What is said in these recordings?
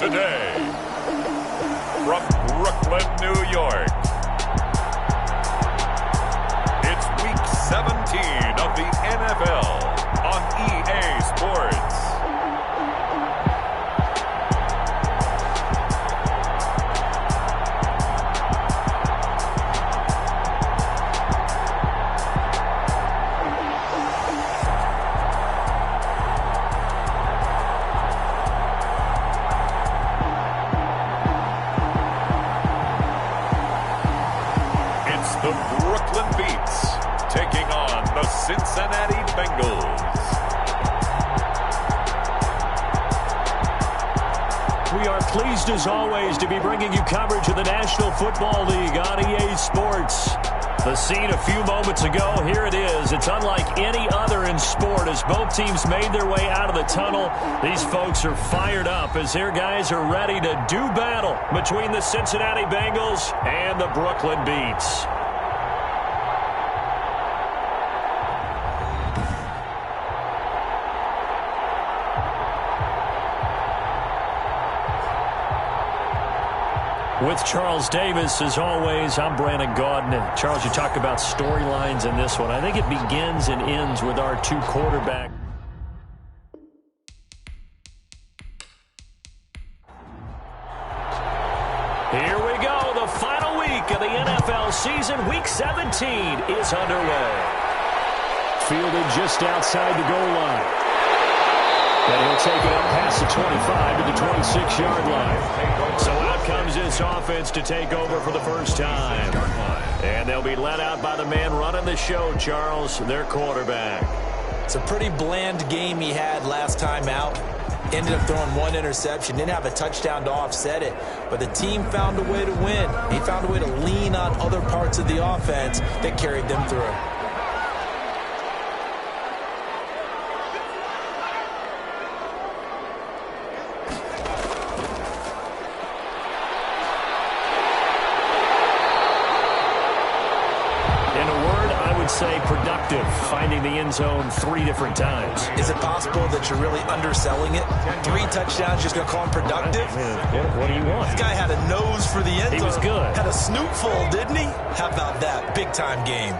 Today, from Brooklyn, New York, it's Week 17 of the NFL on EA Sports. The Brooklyn Beats taking on the Cincinnati Bengals. We are pleased as always to be bringing you coverage of the National Football League on EA Sports. The scene a few moments ago, here it is. It's unlike any other in sport as both teams made their way out of the tunnel. These folks are fired up as their guys are ready to do battle between the Cincinnati Bengals and the Brooklyn Beats. With Charles Davis, as always, I'm Brandon Gaudin. Charles, you talk about storylines in this one. I think it begins and ends with our two quarterbacks. Here we go. The final week of the NFL season. Week 17 is underway. Fielded just outside the goal line. And he'll take it up past the 25 to the 26-yard line. So out comes this offense to take over for the first time. And they'll be let out by the man running the show, Charles, their quarterback. It's a pretty bland game he had last time out. Ended up throwing one interception. Didn't have a touchdown to offset it. But the team found a way to win. He found a way to lean on other parts of the offense that carried them through. Say productive, finding the end zone 3 different times. Is it possible that you're really underselling it? 3 touchdowns, just going to call him productive? What do you want? This guy had a nose for the end zone. He was good. Had a snootful, didn't he? How about that? Big time game.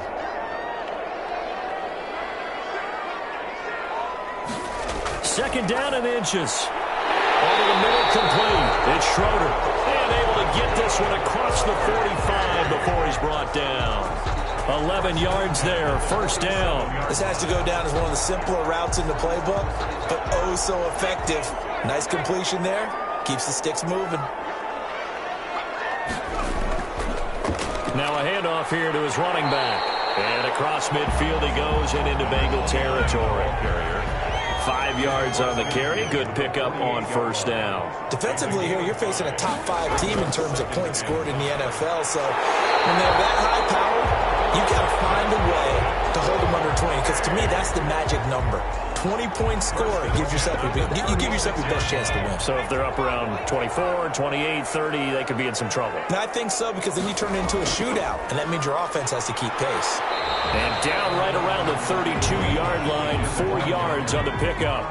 Second down and inches. Over the middle, complete. It's Schroeder. And able to get this one across the 45 before he's brought down. 11 yards there, first down. This has to go down as one of the simpler routes in the playbook, but oh so effective. Nice completion there. Keeps the sticks moving. Now a handoff here to his running back. And across midfield he goes and into Bengal territory. 5 yards on the carry. Good pickup on first down. Defensively here, you're facing a top 5 team in terms of points scored in the NFL. So when they're that high powered, you've got to find a way to hold them under 20, because to me, that's the magic number. 20-point score gives yourself you give yourself your best chance to win. So if they're up around 24, 28, 30, they could be in some trouble. And I think so, because then you turn it into a shootout, and that means your offense has to keep pace. And down right around the 32-yard line, 4 yards on the pickup.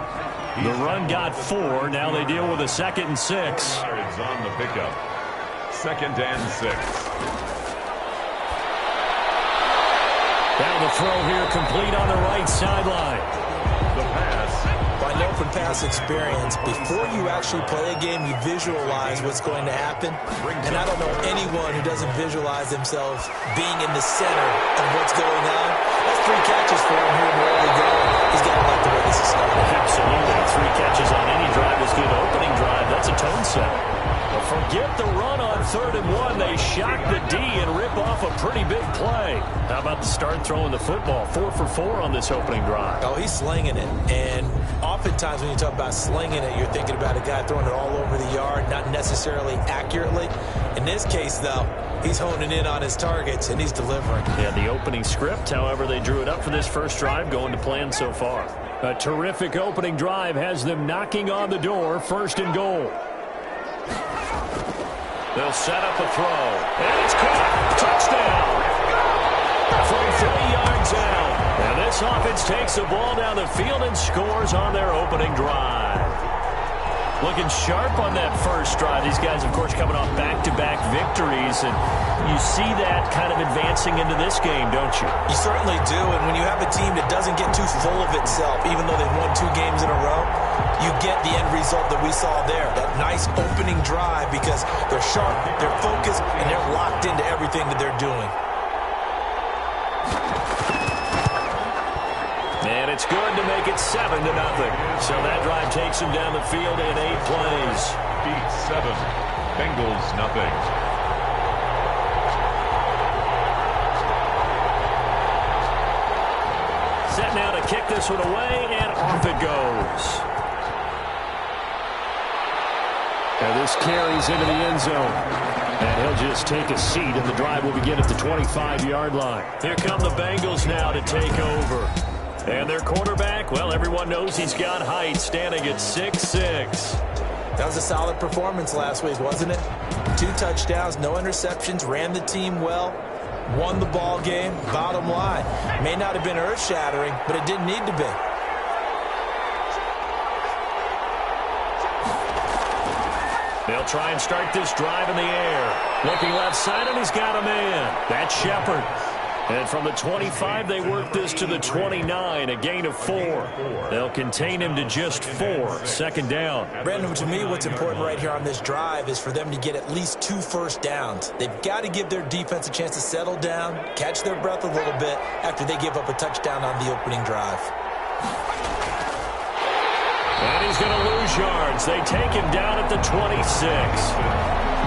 The run got 4. Now they deal with a 2nd and 6. Yards on the pickup. 2nd and 6. Now the throw here complete on the right sideline. The pass. By an open pass experience, before you actually play a game, you visualize what's going to happen. And I don't know anyone who doesn't visualize themselves being in the center of what's going on. That's 3 catches for him here in the early going. He's got to like the way this is starting. Absolutely. 3 catches on any drive is good. Opening drive, that's a tone setter. But forget the run on 3rd and 1. They shock the D and rip off a pretty big play. How about the start throwing the football? 4 for 4 on this opening drive. Oh, he's slinging it. And oftentimes when you talk about slinging it, you're thinking about a guy throwing it all over the yard, not necessarily accurately. In this case, though, he's honing in on his targets, and he's delivering. Yeah, the opening script, however, they drew it up for this first drive, going to plan so far. A terrific opening drive has them knocking on the door, 1st and goal. They'll set up a throw. And it's caught. Touchdown. From 3 yards out. And this offense takes the ball down the field and scores on their opening drive. Looking sharp on that first drive. These guys, of course, coming off back-to-back victories, and you see that kind of advancing into this game, don't you? You certainly do, and when you have a team that doesn't get too full of itself, even though they've won 2 games in a row, you get the end result that we saw there, that nice opening drive, because they're sharp, they're focused, and they're locked into everything that they're doing. And it's good to make it 7-0. So that drive takes him down the field in 8 plays. Beats 7, Bengals nothing. Set now to kick this one away, and off it goes. And this carries into the end zone. And he'll just take a seat, and the drive will begin at the 25-yard line. Here come the Bengals now to take over. And their quarterback, well, everyone knows he's got height, standing at 6'6". That was a solid performance last week, wasn't it? 2 touchdowns, no interceptions, ran the team well, won the ball game. Bottom line, may not have been earth-shattering, but it didn't need to be. They'll try and start this drive in the air. Looking left side, and he's got a man. That's Shepard. And from the 25, they work this to the 29, a gain of 4. They'll contain him to just 4, second down. Brandon, to me, what's important right here on this drive is for them to get at least 2 first downs. They've got to give their defense a chance to settle down, catch their breath a little bit after they give up a touchdown on the opening drive. And he's going to lose yards. They take him down at the 26.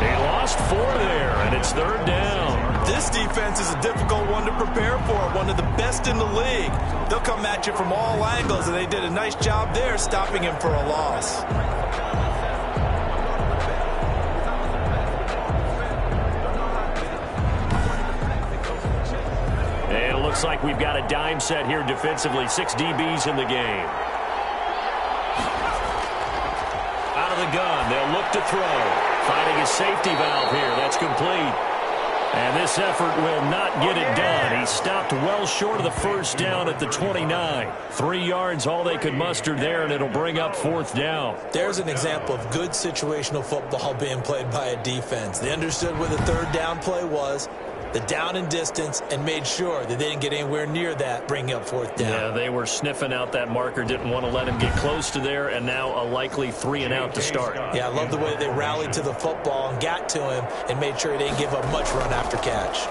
He lost 4 there, and it's third down. This defense is a difficult one to prepare for, one of the best in the league. They'll come at you from all angles, and they did a nice job there stopping him for a loss. And it looks like we've got a dime set here defensively. 6 DBs in the game. Out of the gun, they'll look to throw. Finding a safety valve here. That's complete. And this effort will not get it done. He stopped well short of the first down at the 29. 3 yards, all they could muster there, and it'll bring up 4th down. There's an example of good situational football being played by a defense. They understood where the third down play was, the down and distance, and made sure that they didn't get anywhere near that, bringing up 4th down. Yeah, they were sniffing out that marker, didn't want to let him get close to there, and now a likely 3 and out to start. Yeah, I love the way they rallied to the football and got to him and made sure he didn't give up much run after catch.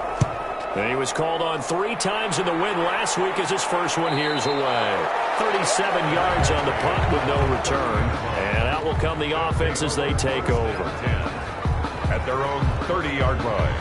And he was called on 3 times in the win last week as his first one here's away. 37 yards on the punt with no return. And out will come the offense as they take over. At their own 30-yard line.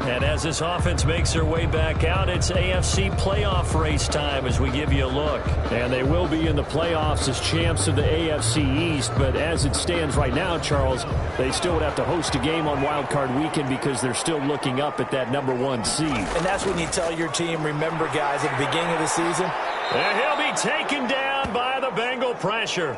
And as this offense makes their way back out, it's AFC playoff race time as we give you a look. And they will be in the playoffs as champs of the AFC East. But as it stands right now, Charles, they still would have to host a game on Wild Card Weekend because they're still looking up at that #1 seed. And that's when you tell your team, remember, guys, at the beginning of the season. And he'll be taken down by the Bengal pressure.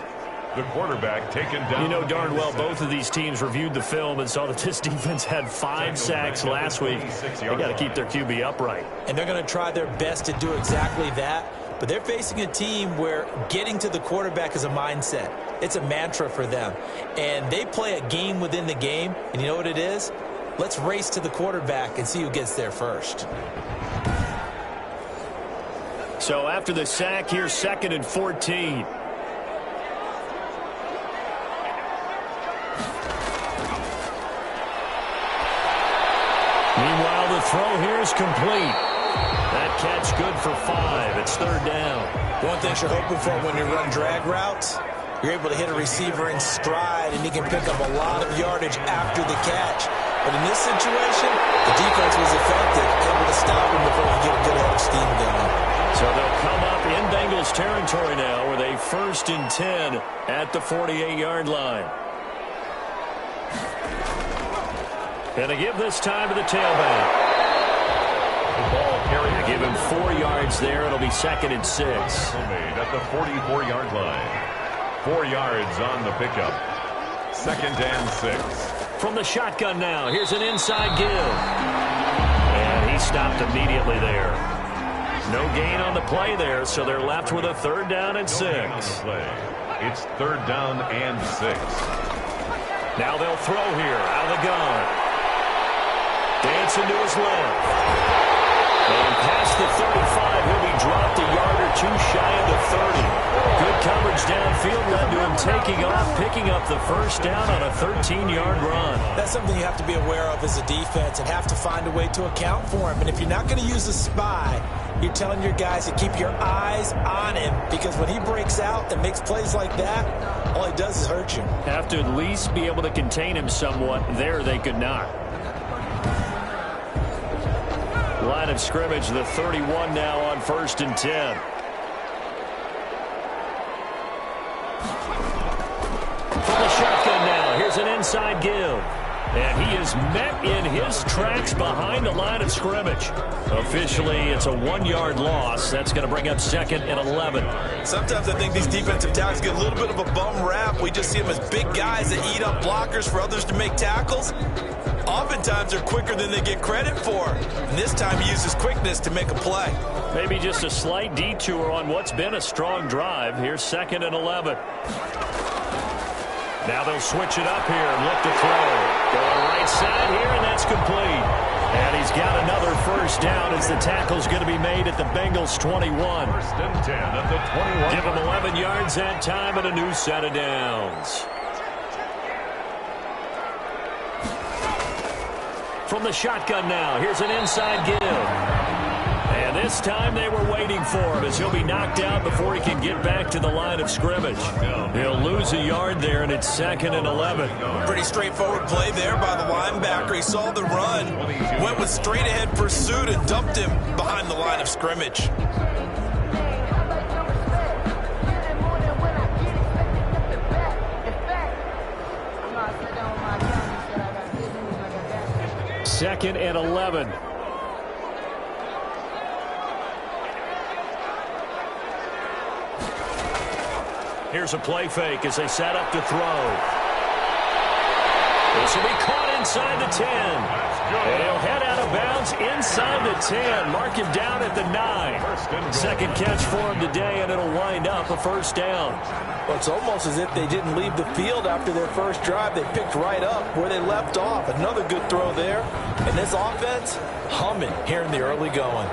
The quarterback taken down. You know darn well both of these teams reviewed the film and saw that this defense had 5 sacks last week. They got to keep their QB upright. And they're going to try their best to do exactly that. But they're facing a team where getting to the quarterback is a mindset. It's a mantra for them. And they play a game within the game. And you know what it is? Let's race to the quarterback and see who gets there first. So after the sack, here's 2nd and 14. Meanwhile, the throw here is complete. That catch good for 5. It's third down. One thing you're hoping for when you run drag routes, you're able to hit a receiver in stride, and he can pick up a lot of yardage after the catch. But in this situation, the defense was effective, able to stop him before he get a good head of steam going. So they'll come up in Bengals territory now with a 1st and 10 at the 48-yard line. And they give this time to the tailback. The ball carried. They give him 4 yards there. It'll be 2nd and 6. At the 44-yard line. 4 yards on the pickup. 2nd and 6. From the shotgun now, here's an inside give. And he stopped immediately there. No gain on the play there, so they're left with a 3rd down and 6. It's 3rd down and 6. Now they'll throw here out of the gun. Dancing to his left. And past the 35, he'll be dropped a yard or two shy of the 30. Good coverage downfield led to him taking off, picking up the first down on a 13-yard run. That's something you have to be aware of as a defense and have to find a way to account for him. And if you're not going to use a spy, you're telling your guys to keep your eyes on him, because when he breaks out and makes plays like that, all he does is hurt you. Have to at least be able to contain him somewhat. There they could not. Line of scrimmage, the 31 now on 1st and 10. From the shotgun now, here's an inside give. And he is met in his tracks behind the line of scrimmage. Officially, it's a 1-yard loss. That's going to bring up 2nd and 11. Sometimes I think these defensive tackles get a little bit of a bum rap. We just see them as big guys that eat up blockers for others to make tackles. Oftentimes they're quicker than they get credit for. And this time he uses quickness to make a play. Maybe just a slight detour on what's been a strong drive. Here's 2nd and 11. Now they'll switch it up here and look to throw. Going right side here, and that's complete. And he's got another first down as the tackle's going to be made at the Bengals 21. 1st and 10 at the 21. Give him 11 yards that time and a new set of downs. From the shotgun now, here's an inside give. And this time they were waiting for him as he'll be knocked out before he can get back to the line of scrimmage. He'll lose a yard there, and it's 2nd and 11. Pretty straightforward play there by the linebacker. He saw the run, went with straight-ahead pursuit, and dumped him behind the line of scrimmage. Second and 11. Here's a play fake as they set up to throw. This will be caught inside the 10. And he'll head out of bounds inside the 10. Mark him down at the 9. Second catch for him today, and it'll wind up a first down. Well, it's almost as if they didn't leave the field after their first drive. They picked right up where they left off. Another good throw there. And this offense, humming here in the early going.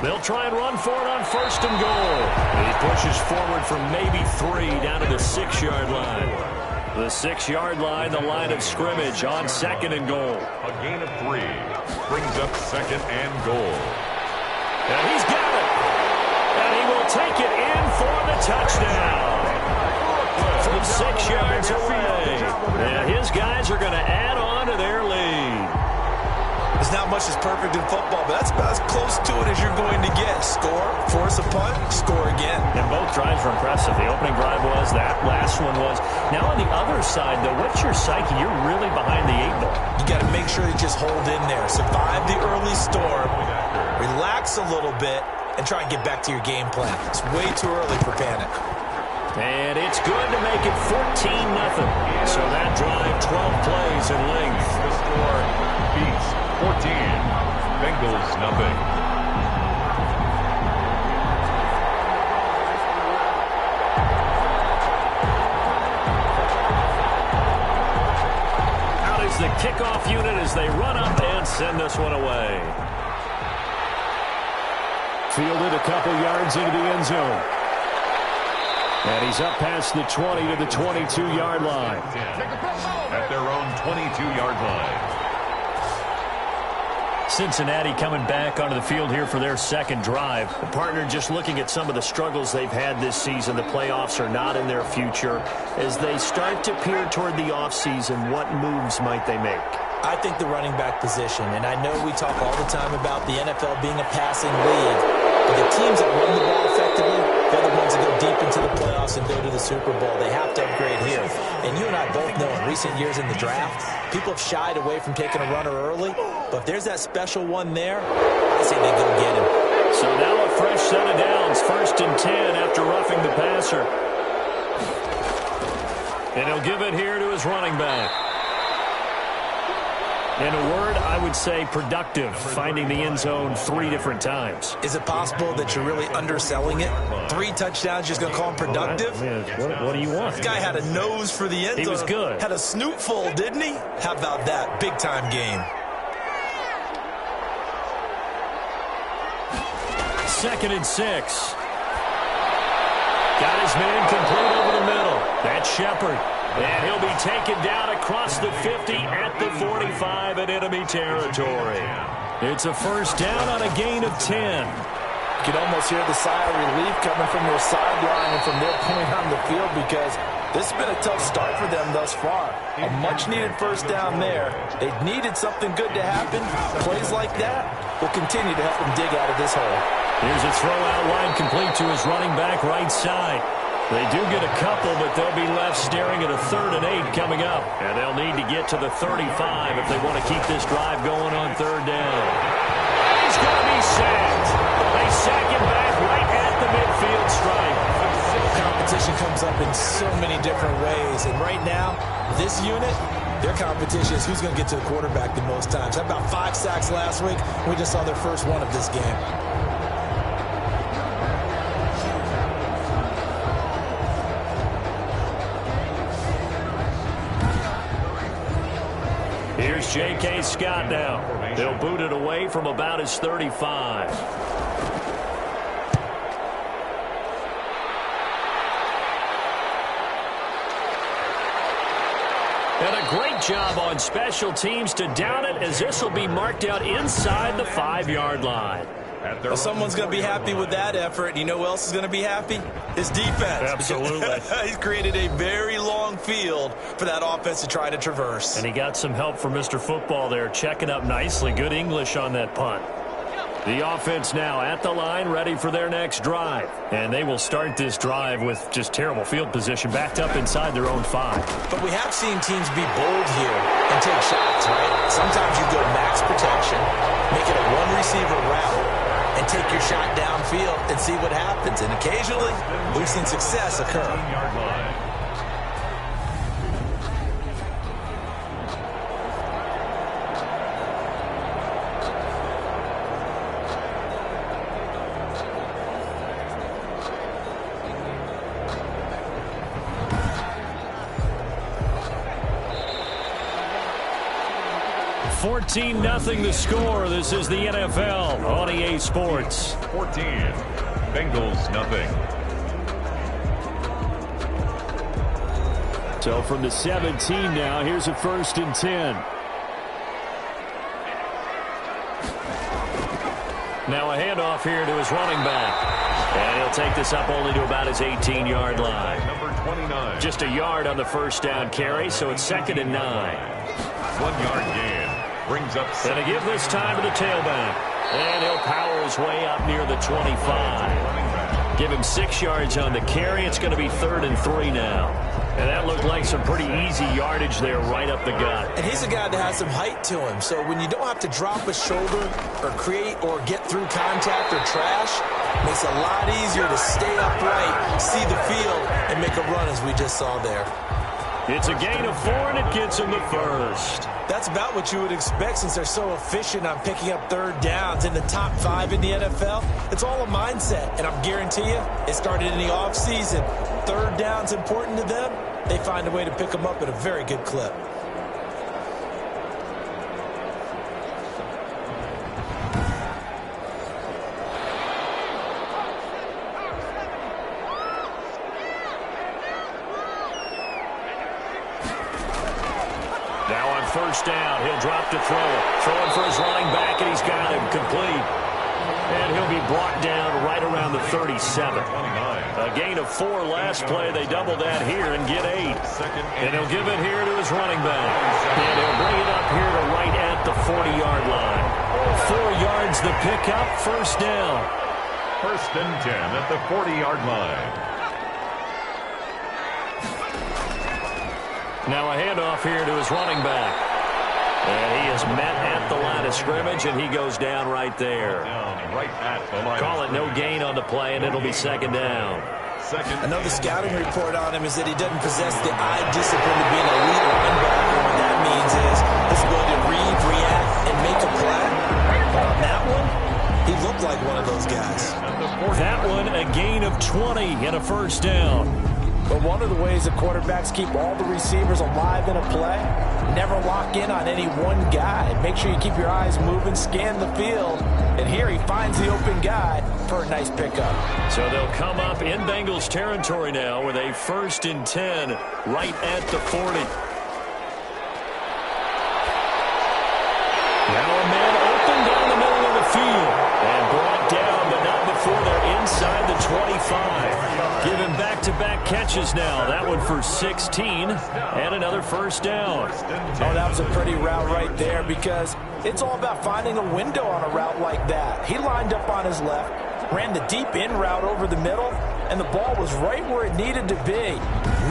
They'll try and run for it on 1st and goal. He pushes forward from maybe 3 down to the 6-yard line. The 6-yard line, the line of scrimmage on 2nd and goal. A gain of 3 brings up 2nd and goal. And he's got it. And he will take it in for the touchdown. From 6 yards away. And his guys are going to add on to their lead. There's not much that's perfect in football, but that's about as close to it as you're going to get. Score, force a punt, score again. And both drives were impressive. The opening drive was, that last one was. Now on the other side, though, what's your psyche? You're really behind the 8 ball. You got to make sure you just hold in there. Survive the early storm, relax a little bit, and try and get back to your game plan. It's way too early for panic. And it's good to make it 14-0. So that drive, 12 plays in length. The score, Beats 14, Bengals nothing. Out is the kickoff unit as they run up and send this one away. Fielded a couple yards into the end zone. And he's up past the 20 to the 22-yard line. At their own 22-yard line. Cincinnati coming back onto the field here for their second drive. The partner just looking at some of the struggles they've had this season. The playoffs are not in their future. As they start to peer toward the offseason, what moves might they make? I think the running back position, and I know we talk all the time about the NFL being a passing league, but the teams that run the ball effectively, they're the ones that go deep into the playoffs and go to the Super Bowl. They have to upgrade here. And you and I both know in recent years in the draft, people have shied away from taking a runner early, but if there's that special one there, I say they go get him. So now a fresh set of downs, 1st and 10 after roughing the passer. And he'll give it here to his running back. In a word, I would say productive, finding the end zone 3 different times. Is it possible that you're really underselling it? 3 touchdowns, just going to call him productive? What do you want? This guy had a nose for the end zone. He was good. Had a snootful, didn't he? How about that? Big-time game. 2nd and 6. Got his man complete over the middle. That's Shepard. And he'll be taken down across the 50 at the 45 in enemy territory. It's a first down on a gain of 10. You can almost hear the sigh of relief coming from their sideline and from their point on the field, because this has been a tough start for them thus far. A much-needed first down there. They needed something good to happen. Plays like that will continue to help them dig out of this hole. Here's a throw out wide complete to his running back right side. They do get a couple, but they'll be left staring at a 3rd and 8 coming up. And they'll need to get to the 35 if they want to keep this drive going on 3rd down. He's going to be sacked. They sack him back right at the midfield stripe. Competition comes up in so many different ways. And right now, this unit, their competition is who's going to get to the quarterback the most times. How about 5 sacks last week? We just saw their first one of this game. Here's J.K. Scott now. They'll boot it away from about his 35. And a great job on special teams to down it, as this will be marked out inside the 5-yard line. Well, someone's going to be happy with that effort. You know who else is going to be happy? His defense. Absolutely. He's created a very long field for that offense to try to traverse. And he got some help from Mr. Football there, checking up nicely. Good English on that punt. The offense now at the line, ready for their next drive. And they will start this drive with just terrible field position, backed up inside their own 5. But we have seen teams be bold here and take shots, right? Sometimes you go max protection, make it a one-receiver route, and take your shot downfield and see what happens. And occasionally, we've seen success occur. 14-0 the score. This is the NFL on EA Sports. 14. Bengals nothing. So from the 17 now, here's a 1st and 10. Now a handoff here to his running back. And he'll take this up only to about his 18-yard line. Number 29. Just a yard on the first down carry, so it's 2nd and 9. 1-yard gain. Brings up and to give this time to the tailback. And he'll power his way up near the 25. Give him 6 yards on the carry. It's going to be 3rd and 3 now. And that looked like some pretty easy yardage there right up the gut. And he's a guy that has some height to him. So when you don't have to drop a shoulder or create or get through contact or trash, makes it a lot easier to stay upright, see the field, and make a run as we just saw there. It's a gain of 4, and it gets him the first. That's about what you would expect since they're so efficient on picking up 3rd downs in the top 5 in the NFL. It's all a mindset, and I guarantee you, it started in the offseason. 3rd down's important to them. They find a way to pick them up at a very good clip. Now on 1st down, he'll drop to throw it. Throwing for his running back, and he's got him complete. And he'll be brought down right around the 37. A gain of 4 last play. They double that here and get 8. And he'll give it here to his running back. And he'll bring it up here to right at the 40-yard line. 4 yards the pickup, 1st down. 1st and 10 at the 40-yard line. Now a handoff here to his running back. And he is met at the line of scrimmage, and he goes down right there. Right at the line. Call it no gain on the play, and it'll be 2nd down. Another scouting report on him is that he doesn't possess the eye discipline to be an elite linebacker. What that means is his ability to read like one of those guys. That one, a gain of 20 and a first down. But one of the ways that quarterbacks keep all the receivers alive in a play, never lock in on any one guy. Make sure you keep your eyes moving, scan the field. And here he finds the open guy for a nice pickup. So they'll come up in Bengals territory now with a 1st and 10 right at the 40. Now a man open down the middle of the field and brought down, but not before they're inside the 25. Giving back-to-back catches now. That one for 16 and another first down. Oh, that was a pretty route right there because it's all about finding a window on a route like that. He lined up on his left, ran the deep in route over the middle, and the ball was right where it needed to be.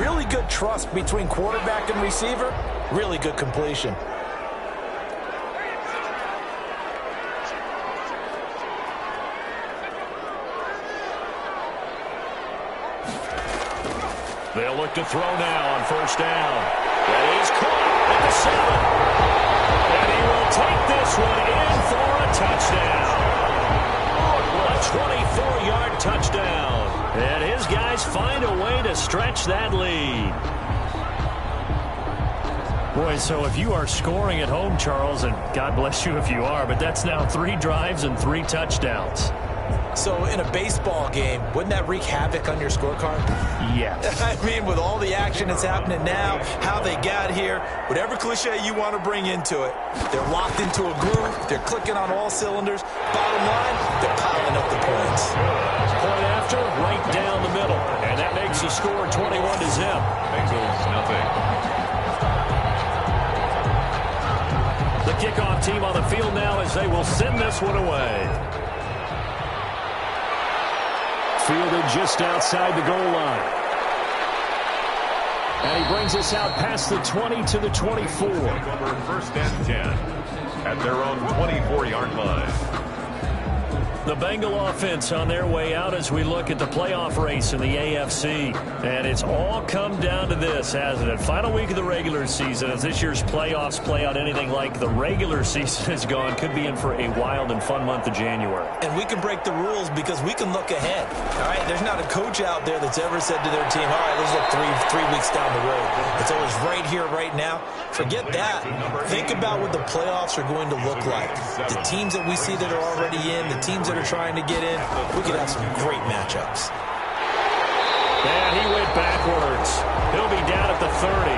Really good trust between quarterback and receiver. Really good completion. They'll look to throw now on first down. That is caught at the 7. And he will take this one in for a touchdown. A 24-yard touchdown. And his guys find a way to stretch that lead. Boy, so if you are scoring at home, Charles, and God bless you if you are, but that's now 3 drives and 3 touchdowns. So in a baseball game, wouldn't that wreak havoc on your scorecard? Yes. I mean, with all the action that's happening now, how they got here, whatever cliche you want to bring into it, they're locked into a groove, they're clicking on all cylinders. Bottom line, they're piling up the points. Point after, right down the middle. And that makes the score 21-0. Bengals, nothing. The kickoff team on the field now as they will send this one away. Fielded just outside the goal line. And he brings us out past the 20 to the 24. Over 1st and 10 at their own 24-yard line. The Bengal offense on their way out as we look at the playoff race in the AFC. And it's all come down to this, hasn't it? Final week of the regular season. As this year's playoffs play out anything like the regular season has gone, could be in for a wild and fun month of January. And we can break the rules because we can look ahead. All right, there's not a coach out there that's ever said to their team, all right, let's look three weeks down the road. It's always right here, right now. Forget that. Think about what the playoffs are going to look like. The teams that we see that are already in, the teams that are trying to get in, we could have some great matchups. And he went backwards. He'll be down at the 30.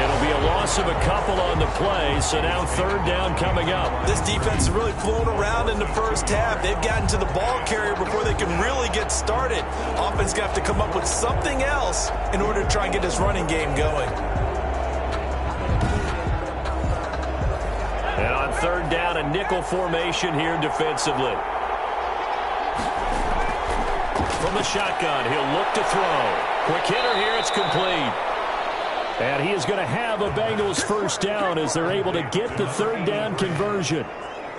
It'll be a loss of a couple on the play, so now 3rd down coming up. This defense is really flown around in the first half. They've gotten to the ball carrier before they can really get started. Offense going to have to come up with something else in order to try and get this running game going. And on 3rd down, a nickel formation here defensively. From the shotgun, he'll look to throw. Quick hitter here, it's complete. And he is going to have a Bengals 1st down as they're able to get the 3rd down conversion.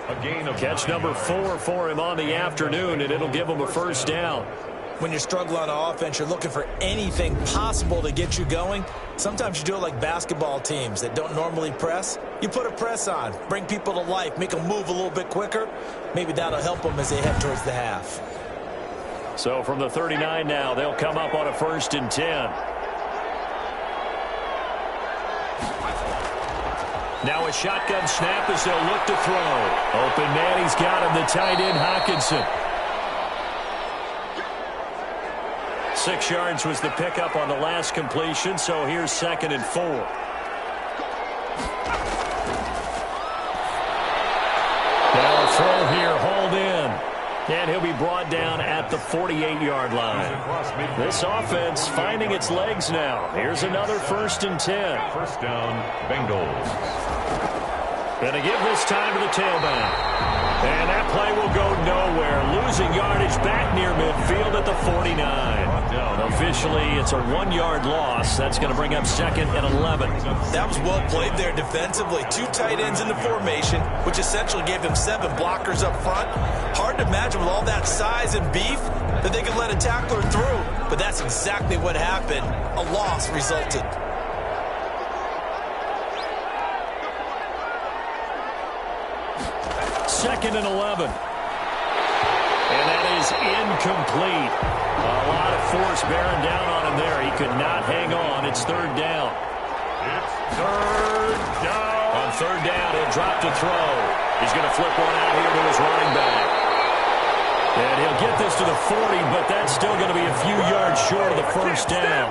A gain of Catch number 4 for him on the afternoon, and it'll give him a 1st down. When you're struggling on offense, you're looking for anything possible to get you going. Sometimes you do it like basketball teams that don't normally press. You put a press on, bring people to life, make them move a little bit quicker. Maybe that'll help them as they head towards the half. So from the 39 now, they'll come up on a 1st and 10. Now a shotgun snap as they'll look to throw. Open man, he's got him, the tight end, Hockenson. 6 yards was the pickup on the last completion, so here's 2nd and 4. Now a throw here, hauled in. And he'll be brought down at the 48-yard line. This offense finding its legs now. Here's another 1st and 10. 1st down, Bengals. Going to give this time to the tailback. And that play will go nowhere. Losing yardage back near midfield at the 49. Officially, it's a 1-yard loss. That's going to bring up 2nd and 11. That was well played there defensively. 2 tight ends in the formation, which essentially gave them 7 blockers up front. Hard to imagine with all that size and beef that they could let a tackler through. But that's exactly what happened. A loss resulted. Second and 11. And that is incomplete. A lot of force bearing down on him there. He could not hang on. It's third down. It's third down. On third down, he'll drop to throw. He's going to flip one out here to his running back. And he'll get this to the 40, but that's still going to be a few yards short of the first down.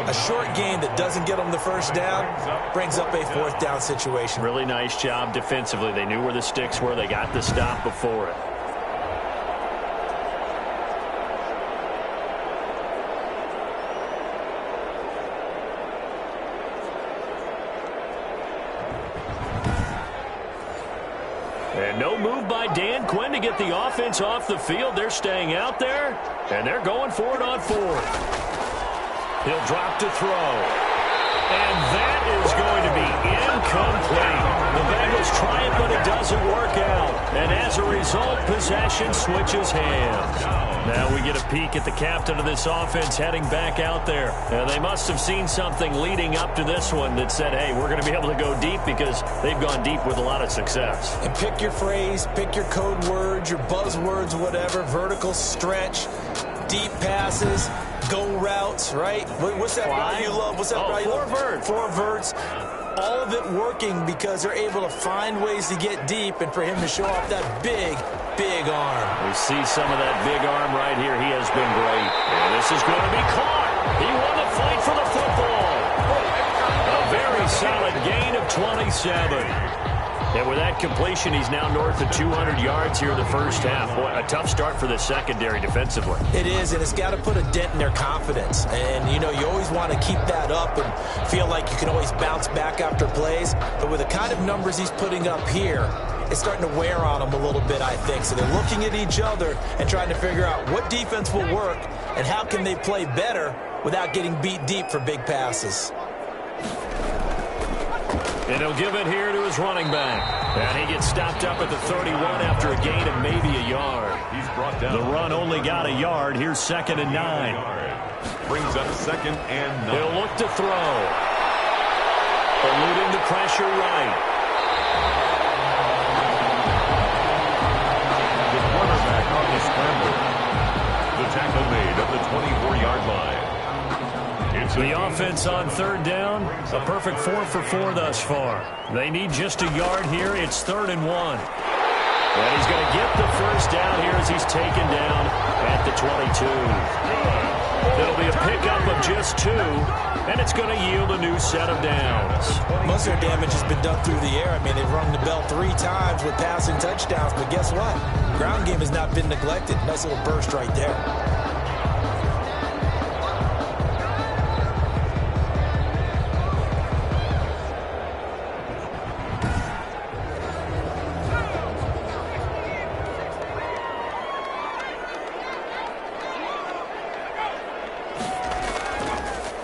A short gain that doesn't get them the first down brings up a fourth down situation. Really nice job defensively. They knew where the sticks were. They got the stop before it. And no move by Dan Quinn to get the offense off the field. They're staying out there, and they're going for it on fourth. He'll drop to throw. And that is going to be incomplete. The Bengals try it, but it doesn't work out. And as a result, possession switches hands. Now we get a peek at the captain of this offense heading back out there. And they must have seen something leading up to this one that said, hey, we're going to be able to go deep because they've gone deep with a lot of success. And pick your phrase, pick your code words, your buzzwords, whatever, vertical stretch, deep passes, go routes, right? What's that route you love? What's that route you love? Four verts. All of it working because they're able to find ways to get deep and for him to show off that big arm. We see some of that big arm right here. He has been great. And this is going to be caught. He won the fight for the football. A very solid gain of 27. And with that completion, he's now north of 200 yards here in the first half. Boy, a tough start for the secondary defensively. It is, and it's got to put a dent in their confidence. And, you know, you always want to keep that up and feel like you can always bounce back after plays. But with the kind of numbers he's putting up here, it's starting to wear on them a little bit, I think. So they're looking at each other and trying to figure out what defense will work and how can they play better without getting beat deep for big passes. And he'll give it here to his running back. And he gets stopped up at the 31 after a gain of maybe a yard. He's brought down. The run only got a yard. Here's 2nd and 9. Brings up 2nd and 9. He'll look to throw. Eluding the pressure right. The quarterback on the scramble. The tackle made at the 24-yard line. The offense on third down, a perfect 4 for 4 thus far. They need just a yard here. It's 3rd and 1. And he's going to get the first down here as he's taken down at the 22. It'll be a pickup of just 2, and it's going to yield a new set of downs. Most of their damage has been done through the air. I mean, they've rung the bell 3 times with passing touchdowns, but guess what? Ground game has not been neglected. Nice little burst right there.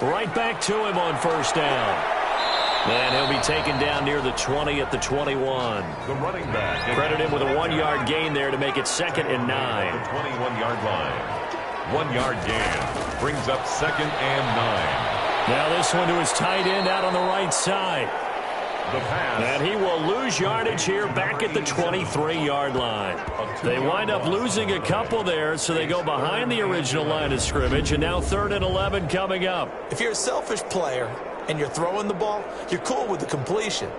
Right back to him on first down. And he'll be taken down near the 20 at the 21. The running back. Credit him with a 1-yard gain there to make it 2nd and 9. The 21-yard line. 1-yard gain. Brings up 2nd and 9. Now this one to his tight end out on the right side. The pass. And he will lose yardage here back at the 23-yard line. They wind up losing a couple there, so they go behind the original line of scrimmage, and now 3rd and 11 coming up. If you're a selfish player and you're throwing the ball, you're cool with the completion.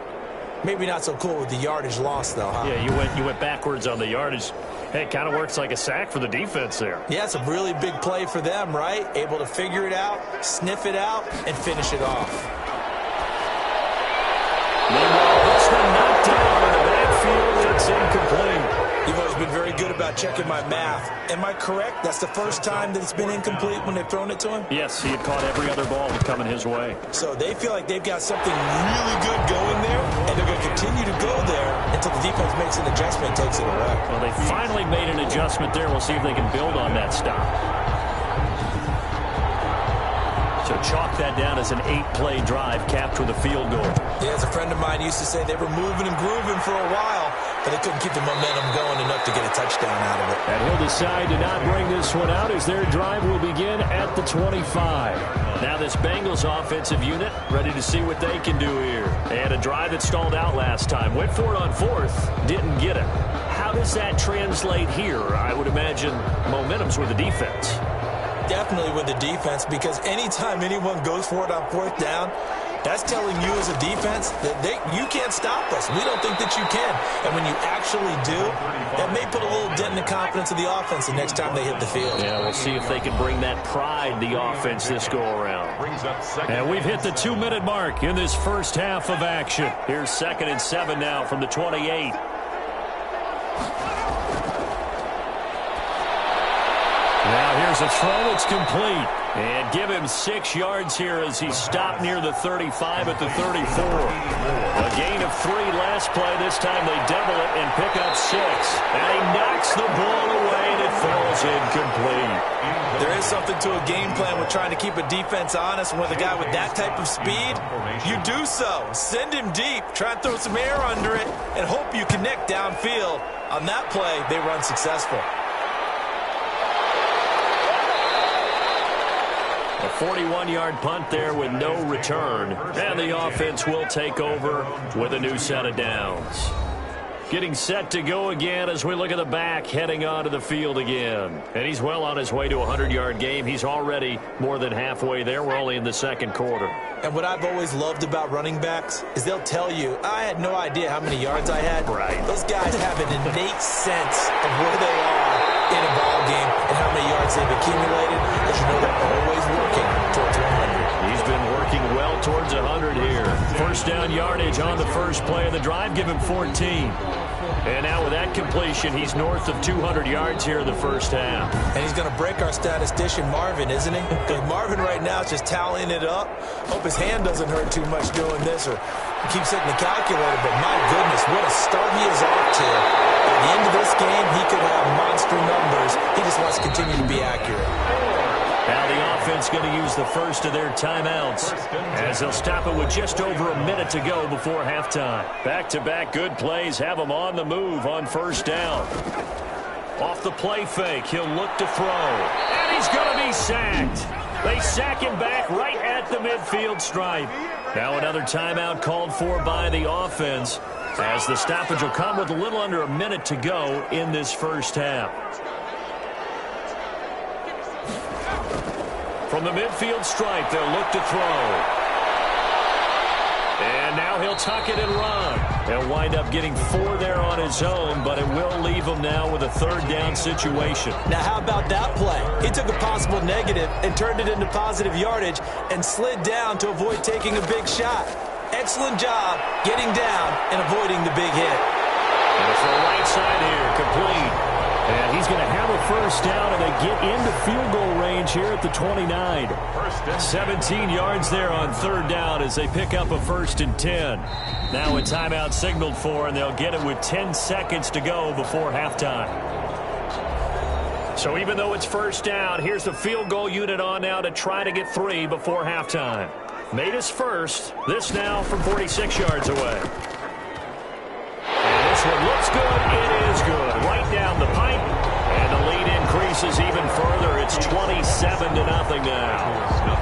Maybe not so cool with the yardage loss, though, huh? Yeah, you went backwards on the yardage. Hey, it kind of works like a sack for the defense there. Yeah, it's a really big play for them, right? Able to figure it out, sniff it out, and finish it off. It's been knocked down in the backfield. It's incomplete. You've always been very good about checking my math. Am I correct? That's the first time that it's been incomplete when they've thrown it to him? Yes, he had caught every other ball coming his way. So they feel like they've got something really good going there, and they're going to continue to go there until the defense makes an adjustment and takes it away. Well, they finally made an adjustment there. We'll see if they can build on that stop. So chalk that down as an 8-play drive capped with a field goal. Yeah, as a friend of mine used to say, they were moving and grooving for a while. but they couldn't keep the momentum going enough to get a touchdown out of it. And he'll decide to not bring this one out as their drive will begin at the 25. Now this Bengals offensive unit ready to see what they can do here. And a drive that stalled out last time. Went for it on fourth, didn't get it. How does that translate here? I would imagine momentum's with the defense. Definitely with the defense, because anytime anyone goes for it on fourth down, that's telling you as a defense that you can't stop us. We don't think that you can. And when you actually do, that may put a little dent in the confidence of the offense the next time they hit the field. Yeah, we'll see if they can bring that pride, the offense, this go-around. And we've hit the 2-minute mark in this first half of action. Here's 2nd and 7 now from the 28. Now here's a throw that's complete. And give him 6 yards here as he stopped near the 35 at the 34. A gain of 3 last play. This time they double it and pick up 6. And he knocks the ball away and it falls incomplete. There is something to a game plan with trying to keep a defense honest. And with a guy with that type of speed, you do so. Send him deep. Try and throw some air under it and hope you connect downfield. On that play, they run successful. A 41-yard punt there with no return. And the offense will take over with a new set of downs. Getting set to go again as we look at the back heading onto the field again. And he's well on his way to a 100-yard game. He's already more than halfway there. We're only in the second quarter. And what I've always loved about running backs is they'll tell you, I had no idea how many yards I had. Right. Those guys have an innate sense of where they are in a ball game and how many yards they've accumulated. As you know, they're always working towards 100. He's been working well towards 100 here. First down yardage on the first play of the drive. Give him 14. And now with that completion, he's north of 200 yards here in the first half. And he's going to break our statistician Marvin, isn't he? Because Marvin right now is just tallying it up. Hope his hand doesn't hurt too much doing this, or he keeps hitting the calculator. But my goodness, what a start he is off to. At the end of this game, he could have monster numbers. He just wants to continue to be accurate. Now the offense going to use the first of their timeouts as they'll stop it with just over a minute to go before halftime. Back-to-back good plays have him on the move on first down. Off the play fake, he'll look to throw. And he's going to be sacked. They sack him back right at the midfield stripe. Now another timeout called for by the offense as the stoppage will come with a little under a minute to go in this first half. From the midfield stripe, they'll look to throw. And now he'll tuck it and run. He'll wind up getting 4 there on his own, but it will leave him now with a third down situation. Now, how about that play? He took a possible negative and turned it into positive yardage and slid down to avoid taking a big shot. Excellent job getting down and avoiding the big hit. And it's the right side here, complete. And he's going to have a first down, and they get into field goal range here at the 29. 17 yards there on third down as they pick up a 1st and 10. Now a timeout signaled for, and they'll get it with 10 seconds to go before halftime. So even though it's first down, here's the field goal unit on now to try to get 3 before halftime. Made his first. This now from 46 yards away. And this one looks good. It is good. Right down the pipe. And the lead increases even further. It's 27-0 now.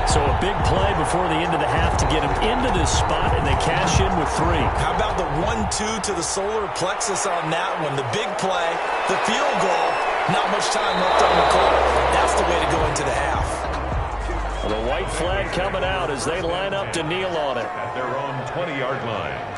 So a big play before the end of the half to get him into this spot, and they cash in with 3. How about the 1-2 to the solar plexus on that one? The big play, the field goal, not much time left on the clock. That's the way to go into the half. Well, the white flag coming out as they line up to kneel on it. At their own 20-yard line.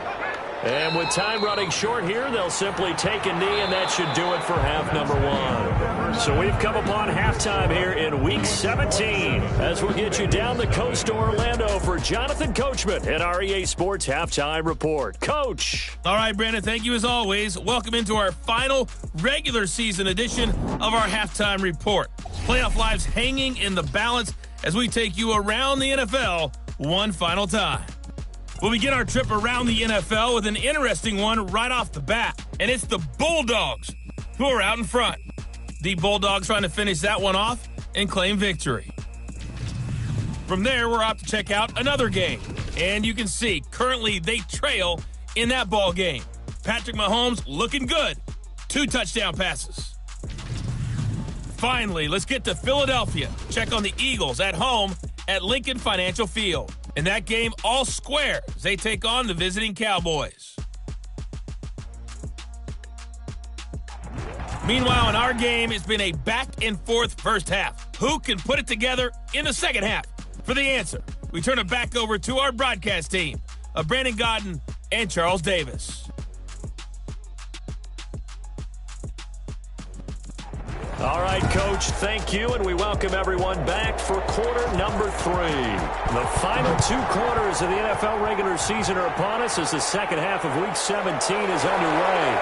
And with time running short here, they'll simply take a knee, and that should do it for half number 1. So we've come upon halftime here in Week 17 as we'll get you down the coast to Orlando for Jonathan Coachman at our EA Sports Halftime Report. Coach. All right, Brandon, thank you as always. Welcome into our final regular season edition of our Halftime Report. Playoff lives hanging in the balance as we take you around the NFL one final time. We'll begin our trip around the NFL with an interesting one right off the bat, and it's the Bulldogs who are out in front. The Bulldogs trying to finish that one off and claim victory. From there, we're off to check out another game, And you can see, currently they trail in that ball game. Patrick Mahomes looking good. 2 touchdown passes. Finally, let's get to Philadelphia. Check on the Eagles at home at Lincoln Financial Field. In that game, all square as they take on the visiting Cowboys. Meanwhile, in our game, it's been a back-and-forth first half. Who can put it together in the second half? For the answer, we turn it back over to our broadcast team of Brandon Godden and Charles Davis. All right, Coach, thank you, and we welcome everyone back for quarter number 3. The final 2 quarters of the NFL regular season are upon us as the second half of Week 17 is underway.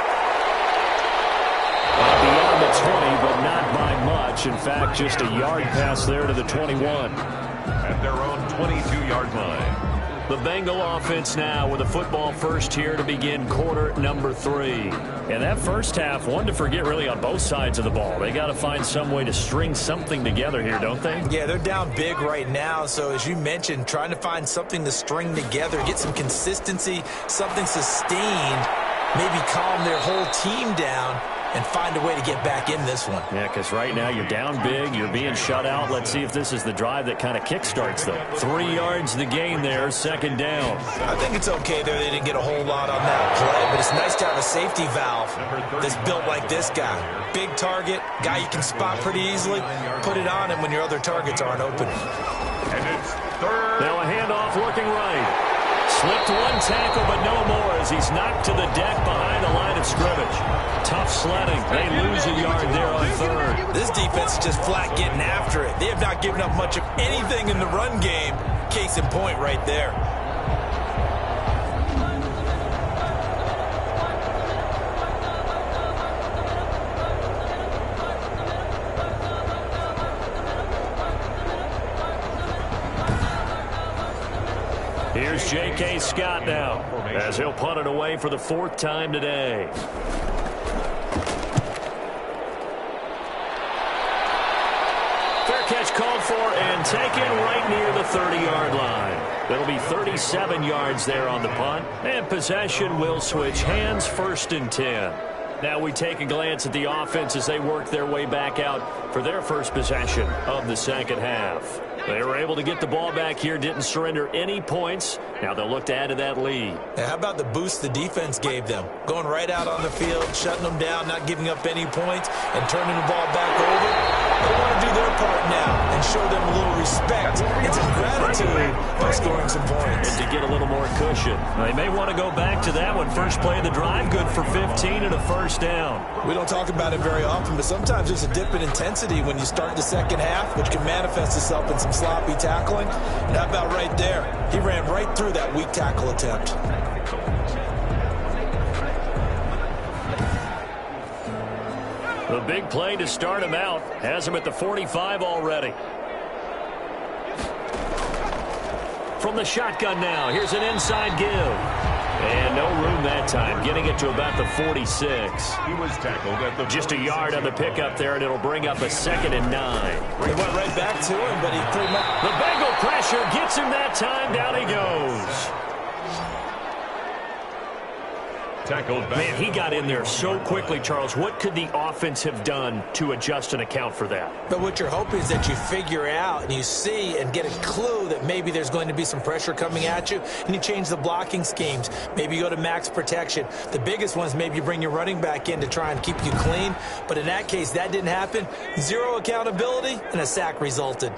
Beyond the 20, but not by much. In fact, just a yard pass there to the 21. At their own 22-yard line. The Bengal offense now with a football first here to begin quarter number 3. And that first half, one to forget really on both sides of the ball. They got to find some way to string something together here, don't they? Yeah, they're down big right now. So as you mentioned, trying to find something to string together, get some consistency, something sustained, maybe calm their whole team down and find a way to get back in this one. Yeah, because right now you're down big, you're being shut out. Let's see if this is the drive that kind of kickstarts them. 3 yards the gain there, second down. I think it's okay there. They didn't get a whole lot on that play, but it's nice to have a safety valve that's built like this guy. Big target, guy you can spot pretty easily. Put it on him when your other targets aren't open. And it's third. Now a handoff looking right. Slipped one tackle, but no more as he's knocked to the deck behind the line of scrimmage. Tough sledding. They lose a yard there on third. This defense is just flat getting after it. They have not given up much of anything in the run game. Case in point right there. Here's J.K. Scott now as he'll punt it away for the 4th time today. Fair catch called for and taken right near the 30-yard line. That'll be 37 yards there on the punt. And possession will switch hands, 1st and 10. Now we take a glance at the offense as they work their way back out for their first possession of the second half. They were able to get the ball back here, didn't surrender any points. Now they'll look to add to that lead. Now, how about the boost the defense gave them? Going right out on the field, shutting them down, not giving up any points, and turning the ball back over. They want to do their part now and show them a little respect and some gratitude by scoring some points. And to get a little more cushion. They may want to go back to that one. First play of the drive, good for 15 and a first down. We don't talk about it very often, but sometimes there's a dip in intensity when you start the second half, which can manifest itself in some sloppy tackling. And how about right there? He ran right through that weak tackle attempt. The big play to start him out has him at the 45 already. From the shotgun now, here's an inside give. And no room that time, getting it to about the 46. He was tackled at the Just a yard on the pickup there, and it'll bring up a 2nd and 9. They went right back to him, but he pretty much... The Bengal pressure gets him that time. Down he goes. tackled back. Man, he got in there so quickly, Charles. What could the offense have done to adjust and account for that? But what you're hoping is that you figure out and you see and get a clue that maybe there's going to be some pressure coming at you, and you change the blocking schemes. Maybe you go to max protection. The biggest one is maybe you bring your running back in to try and keep you clean. But in that case, that didn't happen. Zero accountability, and a sack resulted.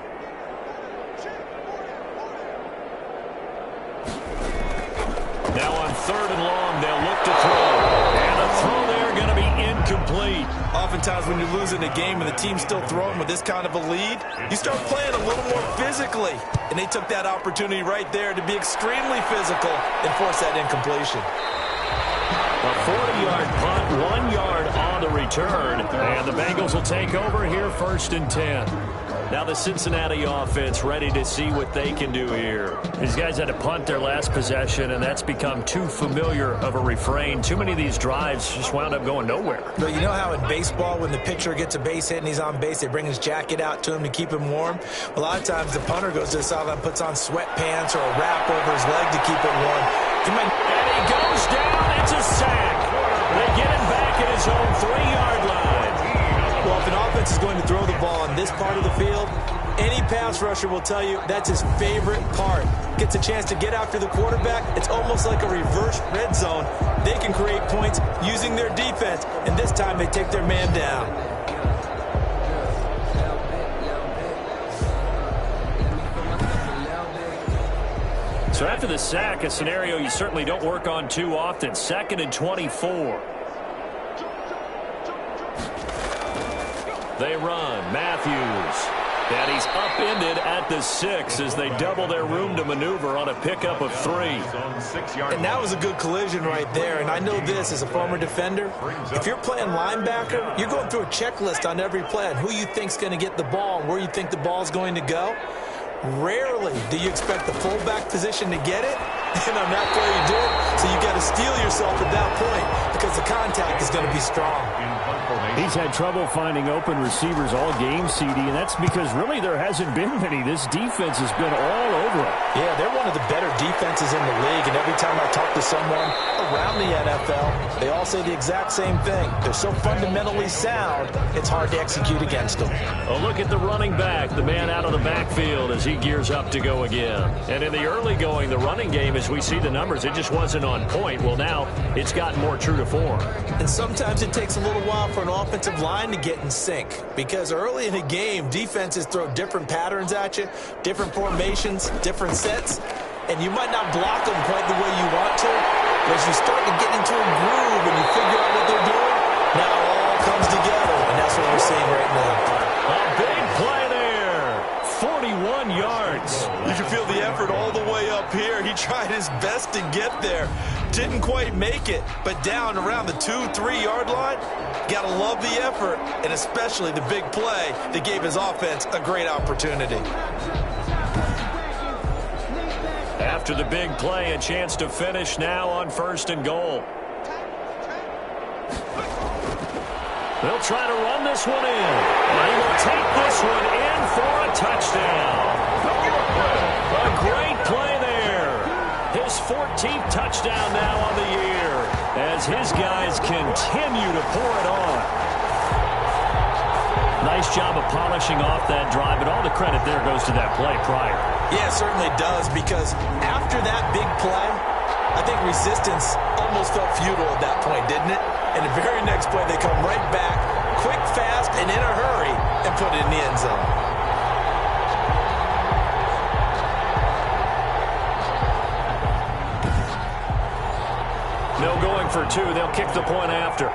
Now on 3rd and long, they'll look to throw. And the throw there going to be incomplete. Oftentimes when you're losing a game and the team's still throwing with this kind of a lead, you start playing a little more physically. And they took that opportunity right there to be extremely physical and force that incompletion. A 40-yard punt, 1 yard on the return. And the Bengals will take over here 1st and 10. Now the Cincinnati offense ready to see what they can do here. These guys had to punt their last possession, and that's become too familiar of a refrain. Too many of these drives just wound up going nowhere. But you know how in baseball, when the pitcher gets a base hit and he's on base, they bring his jacket out to him to keep him warm? A lot of times the punter goes to the sideline, puts on sweatpants or a wrap over his leg to keep it warm. And he goes down. It's a sack. They get him back at his own 3-yard line. Well, if an offense is going to throw the ball on this part of the field, any pass rusher will tell you that's his favorite part. Gets a chance to get after the quarterback. It's almost like a reverse red zone. They can create points using their defense, and this time they take their man down. So after the sack, a scenario you certainly don't work on too often. 2nd and 24. They run. Matthews. And he's upended at the 6 as they double their room to maneuver on a pickup of 3. And that was a good collision right there. And I know this as a former defender. If you're playing linebacker, you're going through a checklist on every play on who you think's going to get the ball and where you think the ball's going to go. Rarely do you expect the fullback position to get it, and on that play you do it. So you got to steel yourself at that point because the contact is going to be strong. He's had trouble finding open receivers all game, CD, and that's because really there hasn't been many. This defense has been all over it. Yeah, they're one of the better defenses in the league, and every time I talk to someone around the NFL, they all say the exact same thing. They're so fundamentally sound, it's hard to execute against them. A look at the running back, the man out of the backfield as he gears up to go again. And in the early going, the running game, as we see the numbers, it just wasn't on point. Well, now it's gotten more true to form. And sometimes it takes a little while for an offensive line to get in sync because early in a game, defenses throw different patterns at you, different formations, different sets, and you might not block them quite the way you want to. But as you start to get into a groove and you figure out what they're doing, now it all comes together, and that's what we're seeing right now. A big play there, 41 yards. You can feel the effort all the way up here. He tried his best to get there. Didn't quite make it, but down around the 2-3 yard line, got to love the effort, and especially the big play that gave his offense a great opportunity. After the big play, a chance to finish now on 1st and goal. They'll try to run this one in. And he will take this one in for a touchdown. A great play there. His 14th touchdown now on the year as his guys continue to pour it on. Nice job of polishing off that drive, but all the credit there goes to that play prior. Yeah, it certainly does, because after that big play, I think resistance almost felt futile at that point, didn't it? And the very next play, they come right back, quick, fast, and in a hurry, and put it in the end zone. No going for 2. They'll kick the point after.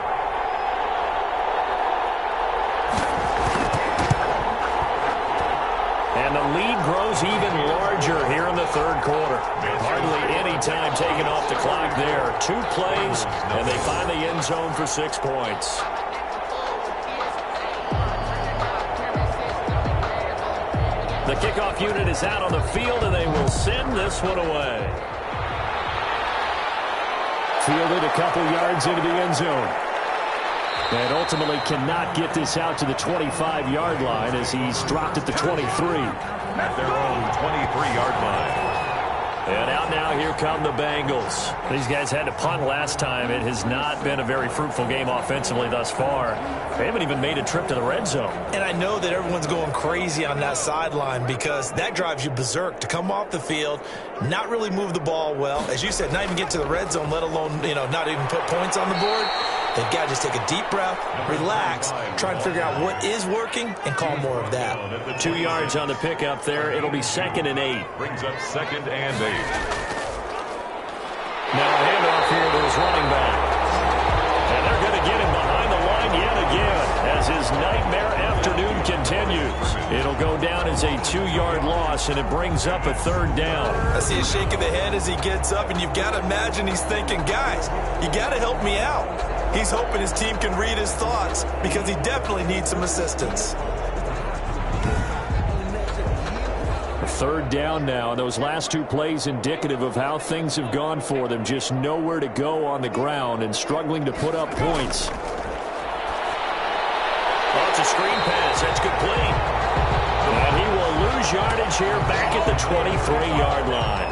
And the lead grows even larger here in the 3rd quarter. Hardly any time taken off the clock there. 2 plays, and they find the end zone for 6 points. The kickoff unit is out on the field, and they will send this one away. Fielded a couple yards into the end zone. And ultimately cannot get this out to the 25-yard line as he's dropped at the 23. At their own 23-yard line. And out now, here come the Bengals. These guys had to punt last time. It has not been a very fruitful game offensively thus far. They haven't even made a trip to the red zone. And I know that everyone's going crazy on that sideline because that drives you berserk to come off the field, not really move the ball well. As you said, not even get to the red zone, let alone, not even put points on the board. They've got to just take a deep breath, relax, try and figure out what is working, and call more of that. 2 yards on the pickup there. It'll be 2nd and 8. Brings up 2nd and 8. Now a handoff here to his running back. And they're going to get him behind the line yet again as his nightmare afternoon continues. It'll go down as a 2-yard loss, and it brings up a 3rd down. I see a shake of the head as he gets up, and you've got to imagine he's thinking, guys, you got to help me out. He's hoping his team can read his thoughts because he definitely needs some assistance. 3rd down now, and those last 2 plays indicative of how things have gone for them. Just nowhere to go on the ground and struggling to put up points. Oh, it's a screen pass. That's complete. And he will lose yardage here back at the 23-yard line.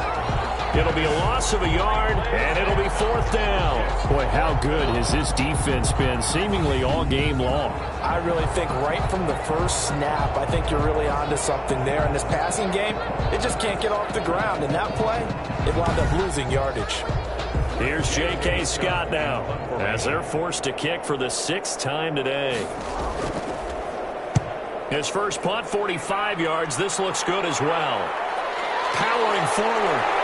It'll be a loss of a yard, and it'll be 4th down. Boy, how good has this defense been seemingly all game long? I really think right from the first snap, I think you're really onto something there. In this passing game, it just can't get off the ground. In that play, it wound up losing yardage. Here's J.K. Scott now as they're forced to kick for the 6th time today. His first punt, 45 yards. This looks good as well. Powering forward.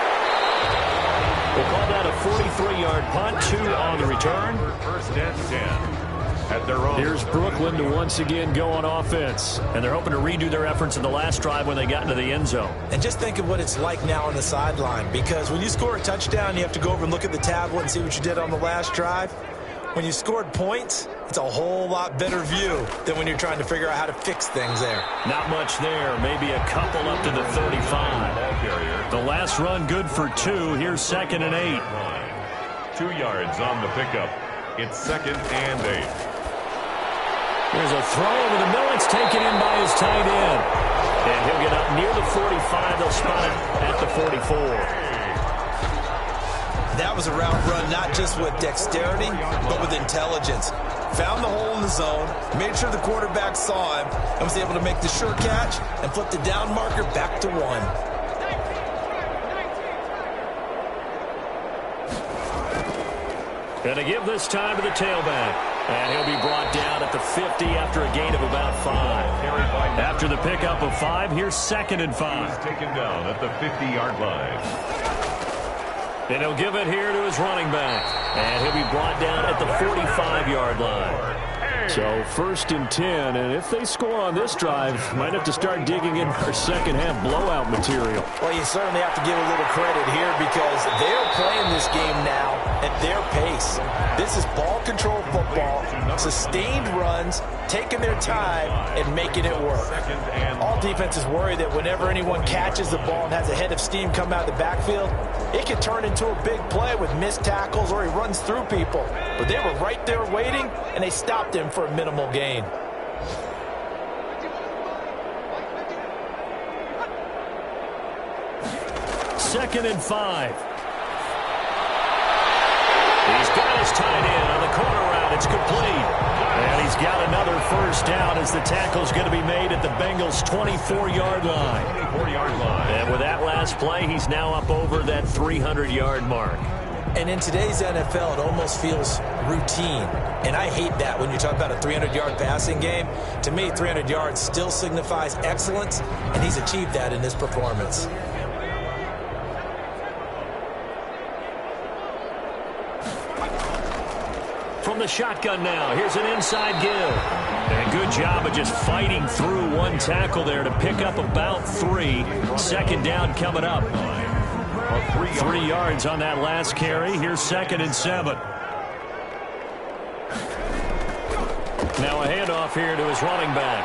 We'll call that a 43-yard punt, 2 on the return. 1st and 10 at their own. Here's Brooklyn to once again go on offense. And they're hoping to redo their efforts in the last drive when they got into the end zone. And just think of what it's like now on the sideline, because when you score a touchdown, you have to go over and look at the tablet and see what you did on the last drive. When you scored points, it's a whole lot better view than when you're trying to figure out how to fix things there. Not much there. Maybe a couple up to the 35. The last run good for 2. Here's 2nd and 8. 2 yards on the pickup. It's 2nd and 8. There's a throw over the middle. It's taken in by his tight end. And he'll get up near the 45. They'll spot it at the 44. That was a route run not just with dexterity, but with intelligence. Found the hole in the zone, made sure the quarterback saw him, and was able to make the sure catch and flip the down marker back to 1. Going to give this time to the tailback. And he'll be brought down at the 50 after a gain of about 5. After the pickup of 5, here's 2nd and 5. He's taken down at the 50-yard line. And he'll give it here to his running back. And he'll be brought down at the 45-yard line. So 1st and 10, and if they score on this drive, might have to start digging in for second-half blowout material. Well, you certainly have to give a little credit here because they're playing this game now at their pace. This is ball control football, sustained runs, taking their time, and making it work. All defenses worry that whenever anyone catches the ball and has a head of steam come out of the backfield, it can turn into a big play with missed tackles or he runs through people. But they were right there waiting, and they stopped him for a minimal gain. Second and 5. He's got his tight end on the corner route. It's complete. And he's got another 1st down as the tackle's going to be made at the Bengals' 24-yard line. 24-yard line. And with that last play, he's now up over that 300-yard mark. And in today's NFL, it almost feels routine. And I hate that when you talk about a 300-yard passing game. To me, 300 yards still signifies excellence, and he's achieved that in this performance. From the shotgun now, here's an inside give. And a good job of just fighting through one tackle there to pick up about 3. 2nd down coming up. 3 yards on that last carry. Here's 2nd and 7. Now a handoff here to his running back.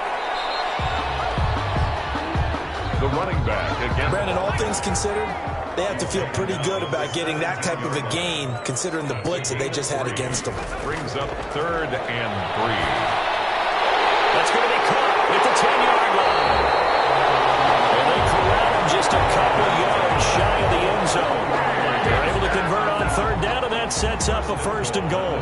The running back again. Brandon, all things considered, they have to feel pretty good about getting that type of a gain, considering the blitz that they just had against them. Brings up 3rd and 3. That's going to be caught at the 10-yard line. And they corral him just a couple yards shy of the end zone. They're able to convert on 3rd down, and that sets up a 1st and goal.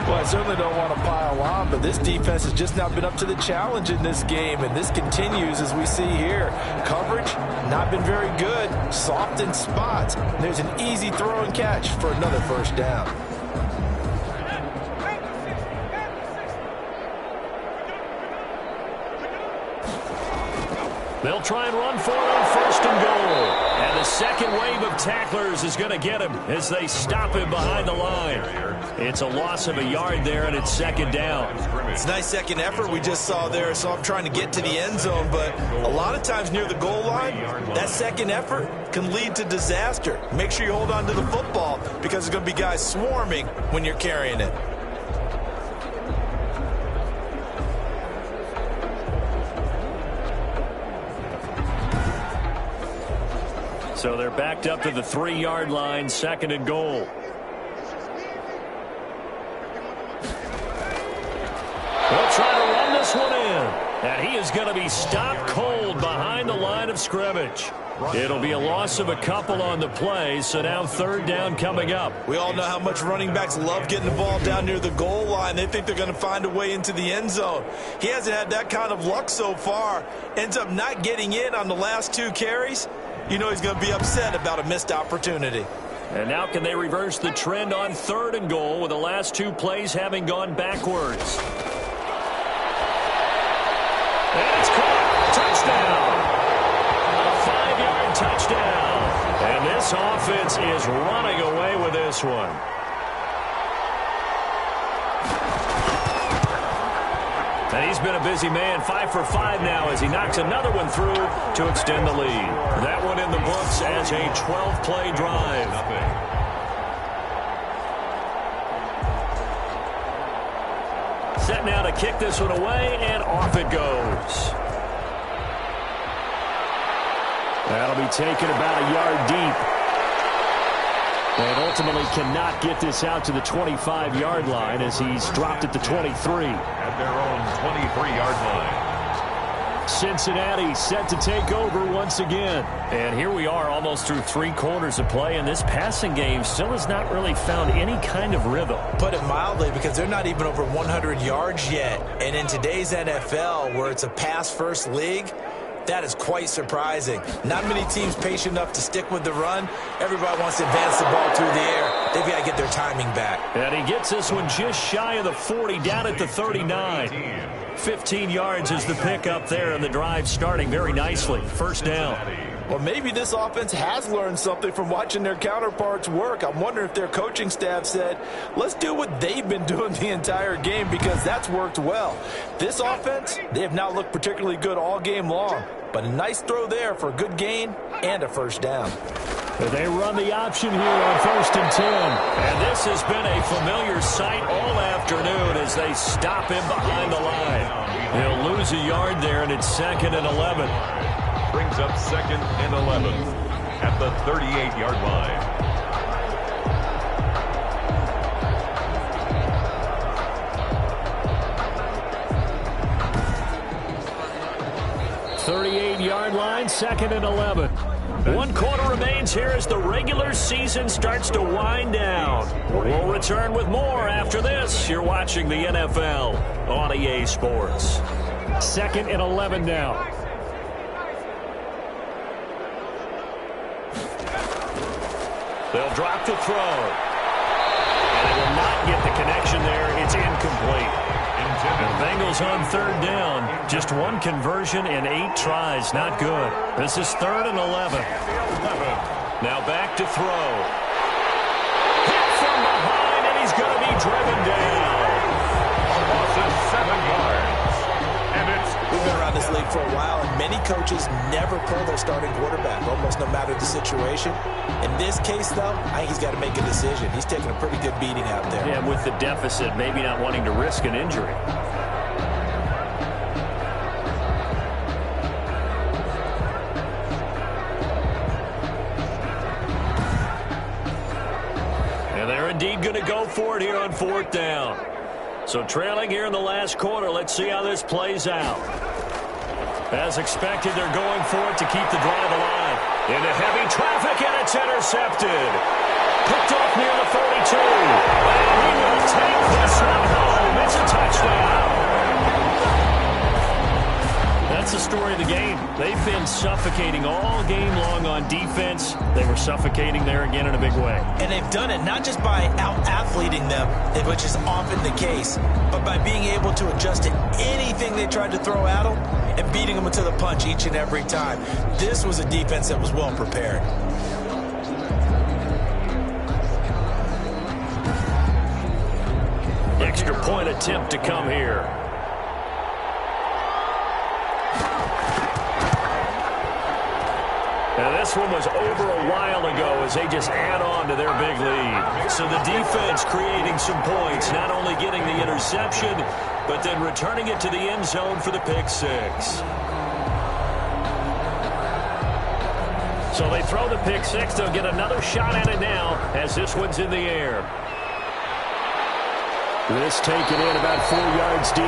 Well, I certainly don't want to pile on, but this defense has just not been up to the challenge in this game, and this continues as we see here. Coverage, not been very good. Soft in spots. There's an easy throw and catch for another 1st down. They'll try and run for it on 1st and goal. And the second wave of tacklers is going to get him as they stop him behind the line. It's a loss of a yard there, and it's 2nd down. It's a nice second effort we just saw there, so I'm trying to get to the end zone, but a lot of times near the goal line, that second effort can lead to disaster. Make sure you hold on to the football because there's going to be guys swarming when you're carrying it. So they're backed up to the 3-yard line, 2nd and goal. They'll try to run this one in. And he is going to be stopped cold behind the line of scrimmage. It'll be a loss of a couple on the play, so now 3rd down coming up. We all know how much running backs love getting the ball down near the goal line. They think they're going to find a way into the end zone. He hasn't had that kind of luck so far. Ends up not getting in on the last 2 carries. You know he's going to be upset about a missed opportunity. And now can they reverse the trend on 3rd and goal with the last 2 plays having gone backwards? And it's caught. Touchdown. A 5-yard touchdown. And this offense is running away with this one. And he's been a busy man, 5 for 5 now as he knocks another one through to extend the lead. That one in the books as a 12-play drive. Set now to kick this one away, and off it goes. That'll be taken about a yard deep. And ultimately cannot get this out to the 25-yard line as he's dropped at the 23. At their own 23-yard line. Cincinnati set to take over once again. And here we are almost through 3 quarters of play, and this passing game still has not really found any kind of rhythm. Put it mildly, because they're not even over 100 yards yet. And in today's NFL, where it's a pass-first league, that is quite surprising. Not many teams patient enough to stick with the run. Everybody wants to advance the ball through the air. They've got to get their timing back. And he gets this one just shy of the 40, down at the 39. 15 yards is the pickup there, and the drive starting very nicely. 1st down. Well, maybe this offense has learned something from watching their counterparts work. I'm wondering if their coaching staff said, let's do what they've been doing the entire game, because that's worked well. This offense, they have not looked particularly good all game long, but a nice throw there for a good gain and a 1st down. They run the option here on 1st and 10. And this has been a familiar sight all afternoon as they stop him behind the line. He'll lose a yard there, and it's 2nd and 11. Brings up 2nd and 11 at the 38-yard line. Yard line, 2nd and 11. 1 quarter remains here as the regular season starts to wind down. We'll return with more after this. You're watching the NFL on EA Sports. 2nd and 11 now. They'll drop the throw. And they will not get the connection there. It's incomplete. The Bengals on 3rd down. Just 1 conversion and 8 tries. Not good. This is 3rd and 11. Now back to throw. Hit from behind, and he's going to be driven down. A loss of 7 yards. And we've been around this league for a while, and many coaches never pull their starting quarterback, almost no matter the situation. In this case, though, I think he's got to make a decision. He's taking a pretty good beating out there. Yeah, with the deficit, maybe not wanting to risk an injury. And they're indeed going to go for it here on 4th down. So trailing here in the last quarter, let's see how this plays out. As expected, they're going for it to keep the drive alive. Into heavy traffic, and it's intercepted. Picked off near the 42. And he will take this one home. It's a touchdown. That's the story of the game. They've been suffocating all game long on defense. They were suffocating there again in a big way. And they've done it not just by out-athleting them, which is often the case, but by being able to adjust to anything they tried to throw at them and beating them to the punch each and every time. This was a defense that was well prepared. Extra point attempt to come here. Now this one was over a while ago as they just add on to their big lead. So the defense creating some points, not only getting the interception, but then returning it to the end zone for the pick 6. So they throw the pick six. They'll get another shot at it now as this one's in the air. This taken in about 4 yards deep.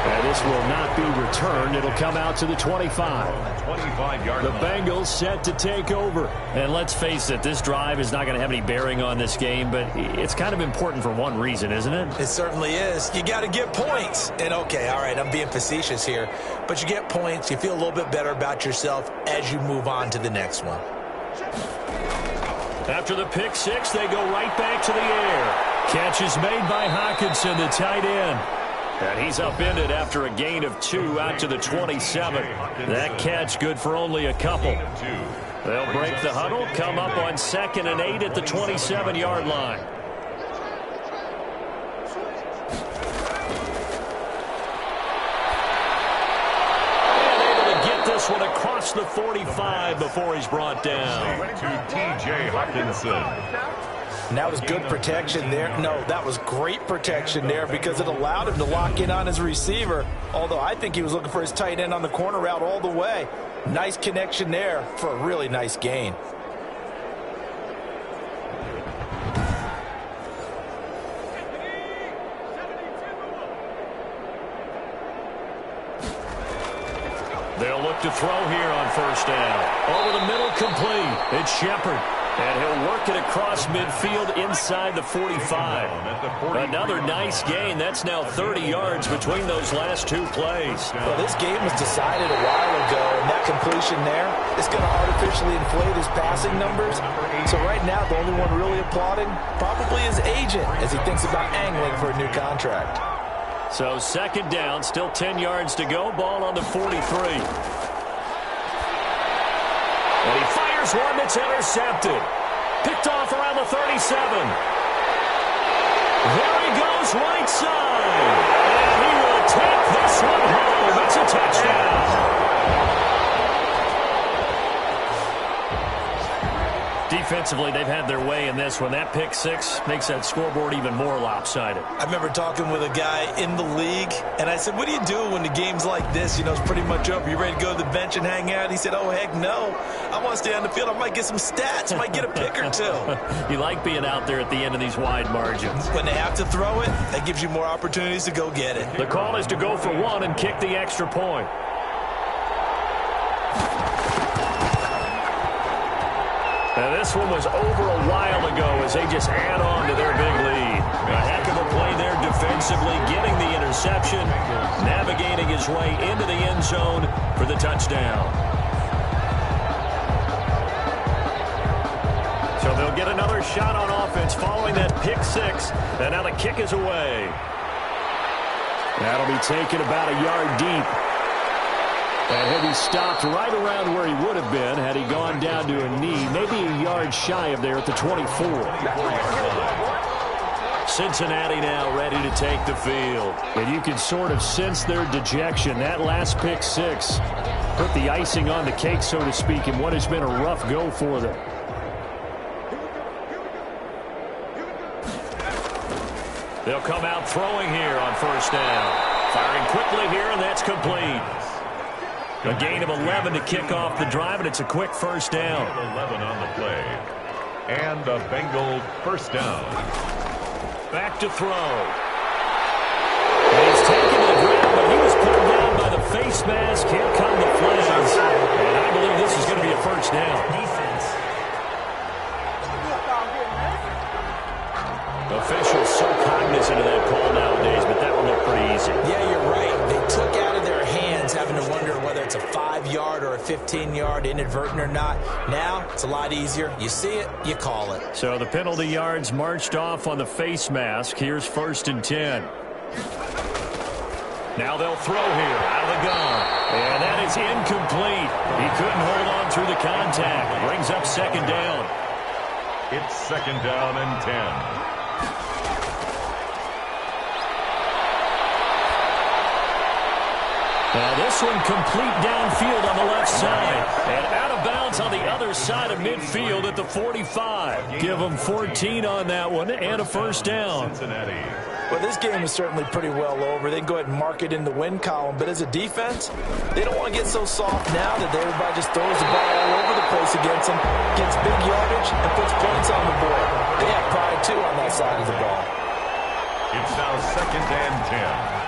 And this will not be returned. It'll come out to the 25. 25-yard The line. Bengals set to take over. And let's face it, this drive is not going to have any bearing on this game, but it's kind of important for one reason, isn't it? It certainly is. You got to get points. And, okay, all right, I'm being facetious here. But you get points. You feel a little bit better about yourself as you move on to the next one. After the pick six, they go right back to the air. Catch is made by Hockenson, the tight end. And he's upended after a gain of 2 out to the 27. That catch good for only a couple. They'll break the huddle, come up on 2nd and 8 at the 27-yard line. This one across the 45 before he's brought down. To T.J. Hockenson. And that was good protection there. No, that was great protection there because it allowed him to lock in on his receiver, although I think he was looking for his tight end on the corner route all the way. Nice connection there for a really nice gain. They'll look to throw here on first down. Over the middle, complete. It's Shepard. And he'll work it across midfield inside the 45. Another nice gain. That's now 30 yards between those last 2 plays. Well, this game was decided a while ago, and that completion there is going to artificially inflate his passing numbers. So right now, the only one really applauding probably his agent as he thinks about angling for a new contract. So 2nd down, still 10 yards to go. Ball on the 43. And he fires one that's intercepted. Picked off around the 37. There he goes, right side. And he will take this one home. It's a touchdown. Defensively, they've had their way in this one. That pick six makes that scoreboard even more lopsided. I remember talking with a guy in the league, and I said, what do you do when the game's like this? You know, it's pretty much over. You ready to go to the bench and hang out? He said, oh, heck no. I want to stay on the field. I might get some stats. I might get a pick or two. You like being out there at the end of these wide margins. When they have to throw it, that gives you more opportunities to go get it. The call is to go for 1 and kick the extra point. Now, this one was over a while ago as they just add on to their big lead. A heck of a play there defensively, getting the interception, navigating his way into the end zone for the touchdown. So they'll get another shot on offense following that pick six, and now the kick is away. That'll be taken about a yard deep. And he'll be stopped right around where he would have been had he gone down to a knee, maybe a yard shy of there at the 24. Cincinnati now ready to take the field. And you can sort of sense their dejection. That last pick six put the icing on the cake, so to speak, in what has been a rough go for them. They'll come out throwing here on first down. Firing quickly here, and that's complete. A gain of 11 to kick off the drive, and it's a quick first down. 11 on the play. And a Bengal first down. Back to throw. And he's taken the ground, but he was pulled down by the face mask. Here come the flags. And I believe this is going to be a first down. Officials so cognizant of that call nowadays, but that one looked pretty easy. Yeah, you're right. They took out of their hands having to wonder whether it's a 5-yard or a 15-yard, inadvertent or not. Now, it's a lot easier. You see it, you call it. So the penalty yards marched off on the face mask. Here's 1st and 10. Now they'll throw here out of the gun. And that is incomplete. He couldn't hold on through the contact. Brings up 2nd down. It's 2nd down and 10. Now this this one complete downfield on the left side. And out of bounds on the other side of midfield at the 45. Give them 14 on that one and a first down. Well, this game is certainly pretty well over. They can go ahead and mark it in the win column. But as a defense, they don't want to get so soft now that everybody just throws the ball all over the place against them, gets big yardage, and puts points on the board. They have pride, too, on that side of the ball. It's now 2nd and 10.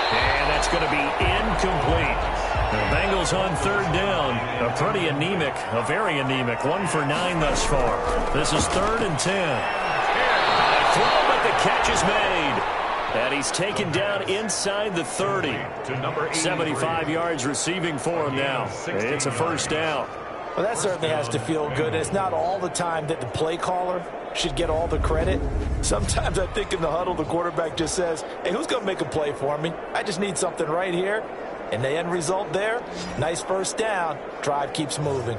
And that's going to be incomplete. The Bengals on 3rd down. A pretty anemic, a very anemic 1 for 9 thus far. This is 3rd and 10. A throw, but the catch is made. And he's taken down inside the 30. 75 yards receiving for him now. It's a first down. Well, that certainly has to feel good. It's not all the time that the play caller should get all the credit. Sometimes I think in the huddle, the quarterback just says, hey, who's going to make a play for me? I just need something right here. And the end result there, nice first down. Drive keeps moving.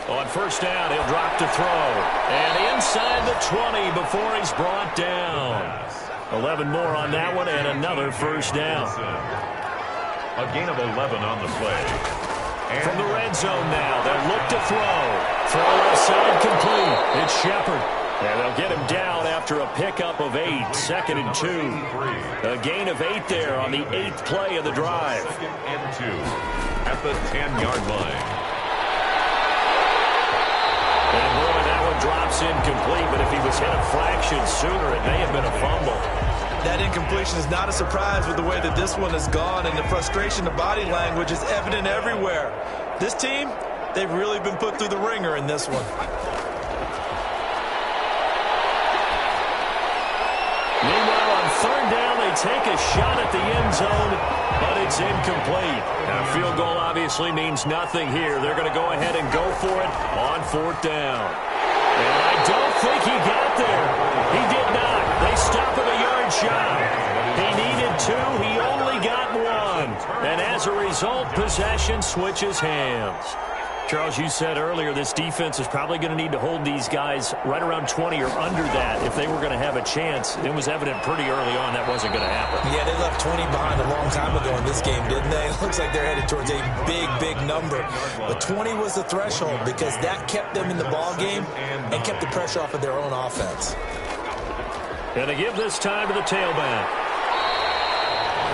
On first down, he'll drop to throw. And inside the 20 before he's brought down. 11 more on that one and another first down. A gain of 11 on the play. And from the red zone now, they'll look to throw. Throw outside complete. It's Shepard. And they'll get him down after a pickup of 8. 2nd and 2. A gain of 8 there on the 8th play of the drive. 2nd and 2 at the 10-yard line. And boy, that one drops incomplete, but if he was hit a fraction sooner, it may have been a fumble. That incompletion is not a surprise with the way that this one has gone, and the frustration, the body language is evident everywhere. This team, they've really been put through the ringer in this one. Meanwhile, on 3rd down, they take a shot at the end zone, but it's incomplete. Now, a field goal obviously means nothing here. They're going to go ahead and go for it on 4th down. And I don't think he got there. He did not. They stop him a yard shy. He needed 2. He only got 1. And as a result, possession switches hands. Charles, you said earlier this defense is probably going to need to hold these guys right around 20 or under that if they were going to have a chance. It was evident pretty early on that wasn't going to happen. Yeah, they left 20 behind a long time ago in this game, didn't they? It looks like they're headed towards a big, big number. But 20 was the threshold because that kept them in the ball game and kept the pressure off of their own offense. And they give this time to the tailback.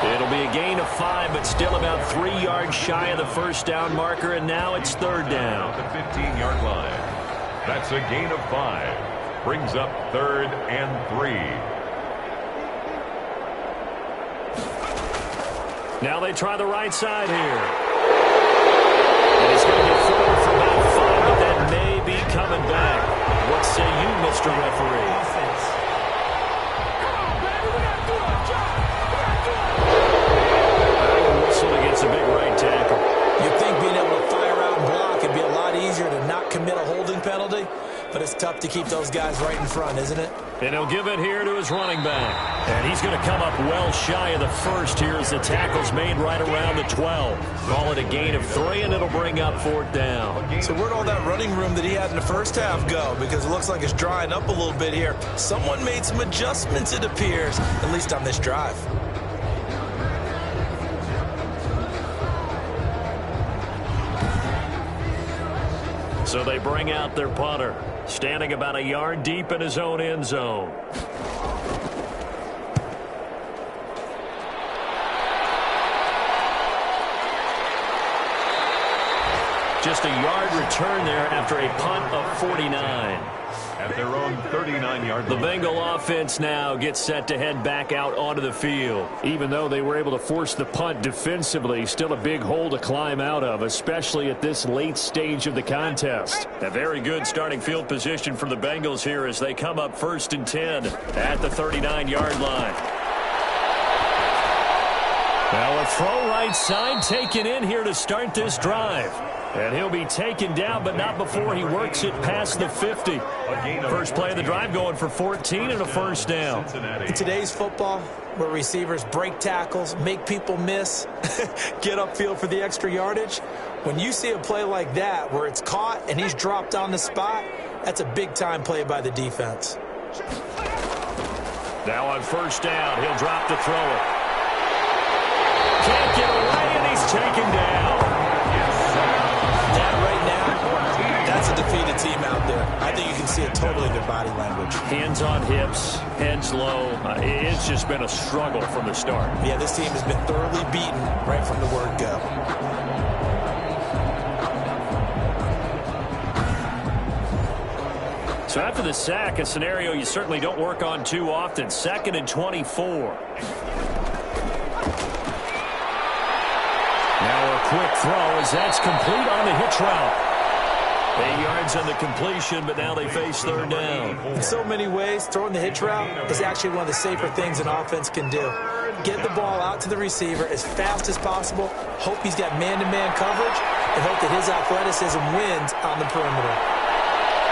It'll be a gain of 5, but still about 3 yards shy of the first down marker, and now it's 3rd down. The 15-yard line. That's a gain of 5. Brings up 3rd and 3. Now they try the right side here. And he's going to get forward for about 5, but that may be coming back. What say you, Mr. Referee? Against a big right tackle. You'd think being able to fire out and block would be a lot easier to not commit a holding penalty, but it's tough to keep those guys right in front, isn't it? And he'll give it here to his running back. And he's going to come up well shy of the first here as the tackle's made right around the 12. Call it a gain of 3, and it'll bring up 4th down. So where'd all that running room that he had in the first half go? Because it looks like it's drying up a little bit here. Someone made some adjustments, it appears, at least on this drive. So they bring out their punter, standing about a yard deep in his own end zone. Just a yard return there after a punt of 49. At their own 39-yard line. The Bengal offense now gets set to head back out onto the field. Even though they were able to force the punt defensively, still a big hole to climb out of, especially at this late stage of the contest. A very good starting field position for the Bengals here as they come up 1st and 10 at the 39-yard line. Now a throw right side taken in here to start this drive. And he'll be taken down, but not before he works it past the 50. First play of the drive going for 14 and a first down. In today's football, where receivers break tackles, make people miss, get upfield for the extra yardage, when you see a play like that where it's caught and he's dropped on the spot, that's a big-time play by the defense. Now on first down, he'll drop to throw it. Can't get away, and he's taken down. That right now, that's a defeated team out there. I think you can see it totally in their body language. Hands on hips, heads low. It's just been a struggle from the start. Yeah, this team has been thoroughly beaten right from the word go. So after the sack, a scenario you certainly don't work on too often. 2nd and 24. Now a quick throw as that's complete on the hitch route. 8 yards on the completion, but now they face third down. In so many ways, throwing the hitch route is actually one of the safer things an offense can do. Get the ball out to the receiver as fast as possible, hope he's got man-to-man coverage, and hope that his athleticism wins on the perimeter.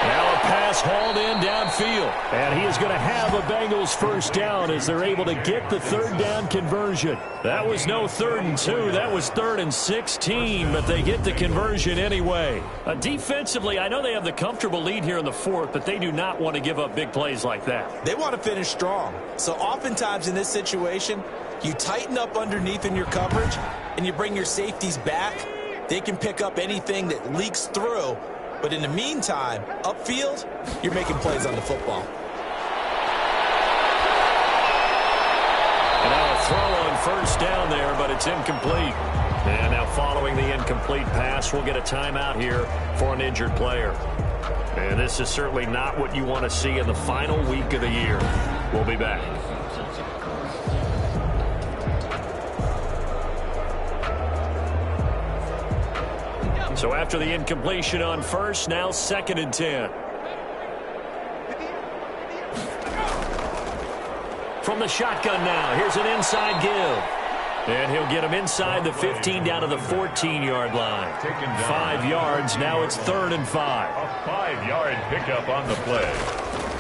Now a pass hauled in downfield. And he is going to have a Bengals first down as they're able to get the third down conversion. That was no 3rd and 2. That was 3rd and 16, but they get the conversion anyway. Defensively, I know they have the comfortable lead here in the 4th, but they do not want to give up big plays like that. They want to finish strong. So oftentimes in this situation, you tighten up underneath in your coverage, and you bring your safeties back. They can pick up anything that leaks through. But in the meantime, upfield, you're making plays on the football. And now a throw on first down there, but it's incomplete. And now following the incomplete pass, we'll get a timeout here for an injured player. And this is certainly not what you want to see in the final week of the year. We'll be back. So after the incompletion on first, now 2nd and 10. From the shotgun now, here's an inside give. And he'll get him inside the 15 down to the 14-yard line. 5 yards, now it's 3rd and 5. A 5-yard pickup on the play.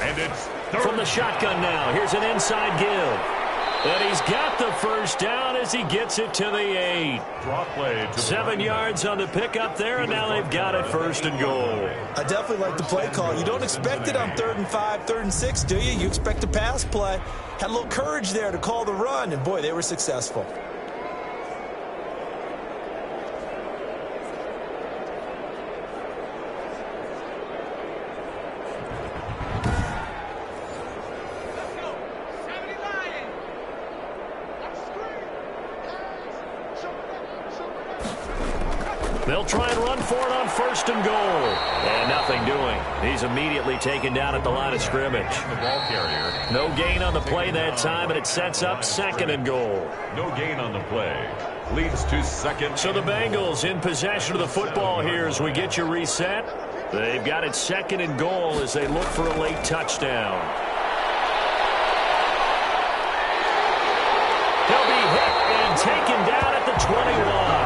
And it's From the shotgun now, here's an inside give. And he's got the first down as he gets it to the 8. Draw play to 7 yards on the pickup there, and now they've got it 1st and goal. I definitely like the play call. You don't expect it on 3rd and 5, 3rd and 6, do you? You expect a pass play. Had a little courage there to call the run, and boy, they were successful. They'll try and run for it on 1st and goal. And nothing doing. He's immediately taken down at the line of scrimmage. the ball carrier. No gain on the play that time, and it sets up 2nd and goal. No gain on the play. Leads to 2nd. So the Bengals in possession of the football here as we get you reset. They've got it 2nd and goal as they look for a late touchdown. He'll be hit and taken down at the 21.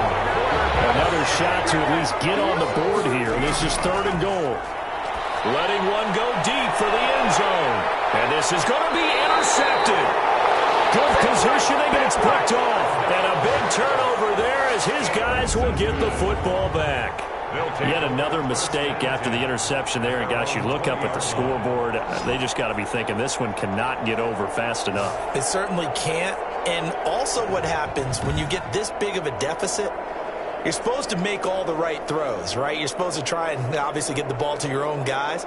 Another shot to at least get on the board here. This is 3rd and goal. Letting one go deep for the end zone. And this is going to be intercepted. Good positioning, and it's picked off. And a big turnover there as his guys will get the football back. Yet another mistake after the interception there. And, gosh, you look up at the scoreboard. They just got to be thinking this one cannot get over fast enough. It certainly can't. And also what happens when you get this big of a deficit, you're supposed to make all the right throws, right? You're supposed to try and obviously get the ball to your own guys.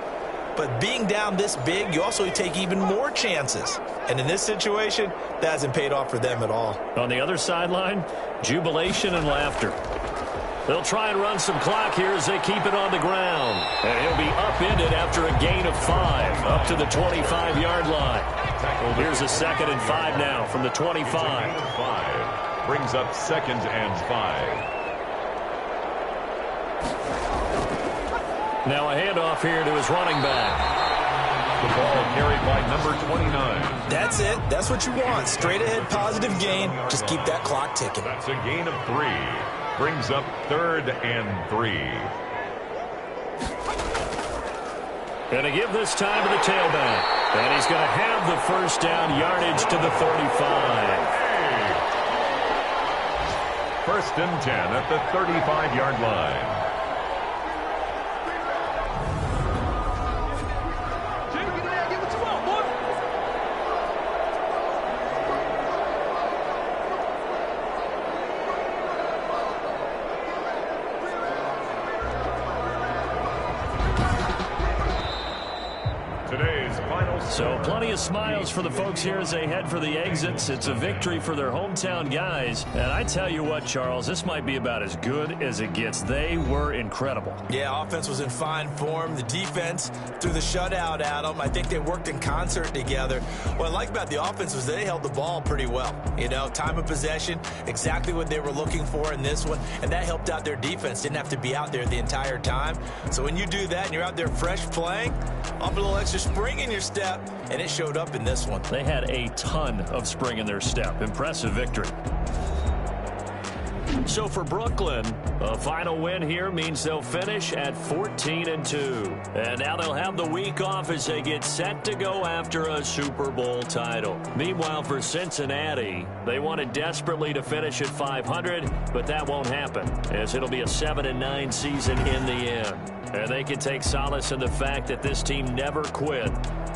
But being down this big, you also take even more chances. And in this situation, that hasn't paid off for them at all. On the other sideline, jubilation and laughter. They'll try and run some clock here as they keep it on the ground. And he'll be upended after a gain of 5 up to the 25-yard line. Here's a 2nd and 5 now from the 25. Brings up 2nd and 5. Now a handoff here to his running back. the ball carried by number 29. That's it. That's what you want. Straight ahead positive gain. Just keep that clock ticking. That's a gain of 3. Brings up 3rd and 3. Going to give this time to the tailback. And he's going to have the first down yardage to the 35. First and 10 at the 35-yard line. So plenty of smiles for the folks here as they head for the exits. It's a victory for their hometown guys. And I tell you what, Charles, this might be about as good as it gets. They were incredible. Yeah, offense was in fine form. The defense threw the shutout at them. I think they worked in concert together. What I like about the offense was they held the ball pretty well. You know, time of possession, exactly what they were looking for in this one. And that helped out their defense. Didn't have to be out there the entire time. So when you do that and you're out there fresh playing, up a little extra spring in your step, and it showed up in this one. They had a ton of spring in their step. Impressive victory. So for Brooklyn, a final win here means they'll finish at 14-2. And now they'll have the week off as they get set to go after a Super Bowl title. Meanwhile, for Cincinnati, they wanted desperately to finish at 500, but that won't happen, as it'll be a 7-9 season in the end. And they can take solace in the fact that this team never quit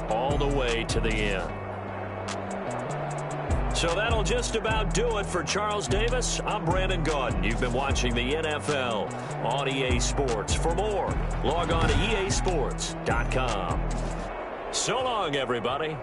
all the way to the end. So that'll just about do it for Charles Davis. I'm Brandon Gaudin. You've been watching the NFL on EA Sports. For more, log on to easports.com. So long, everybody.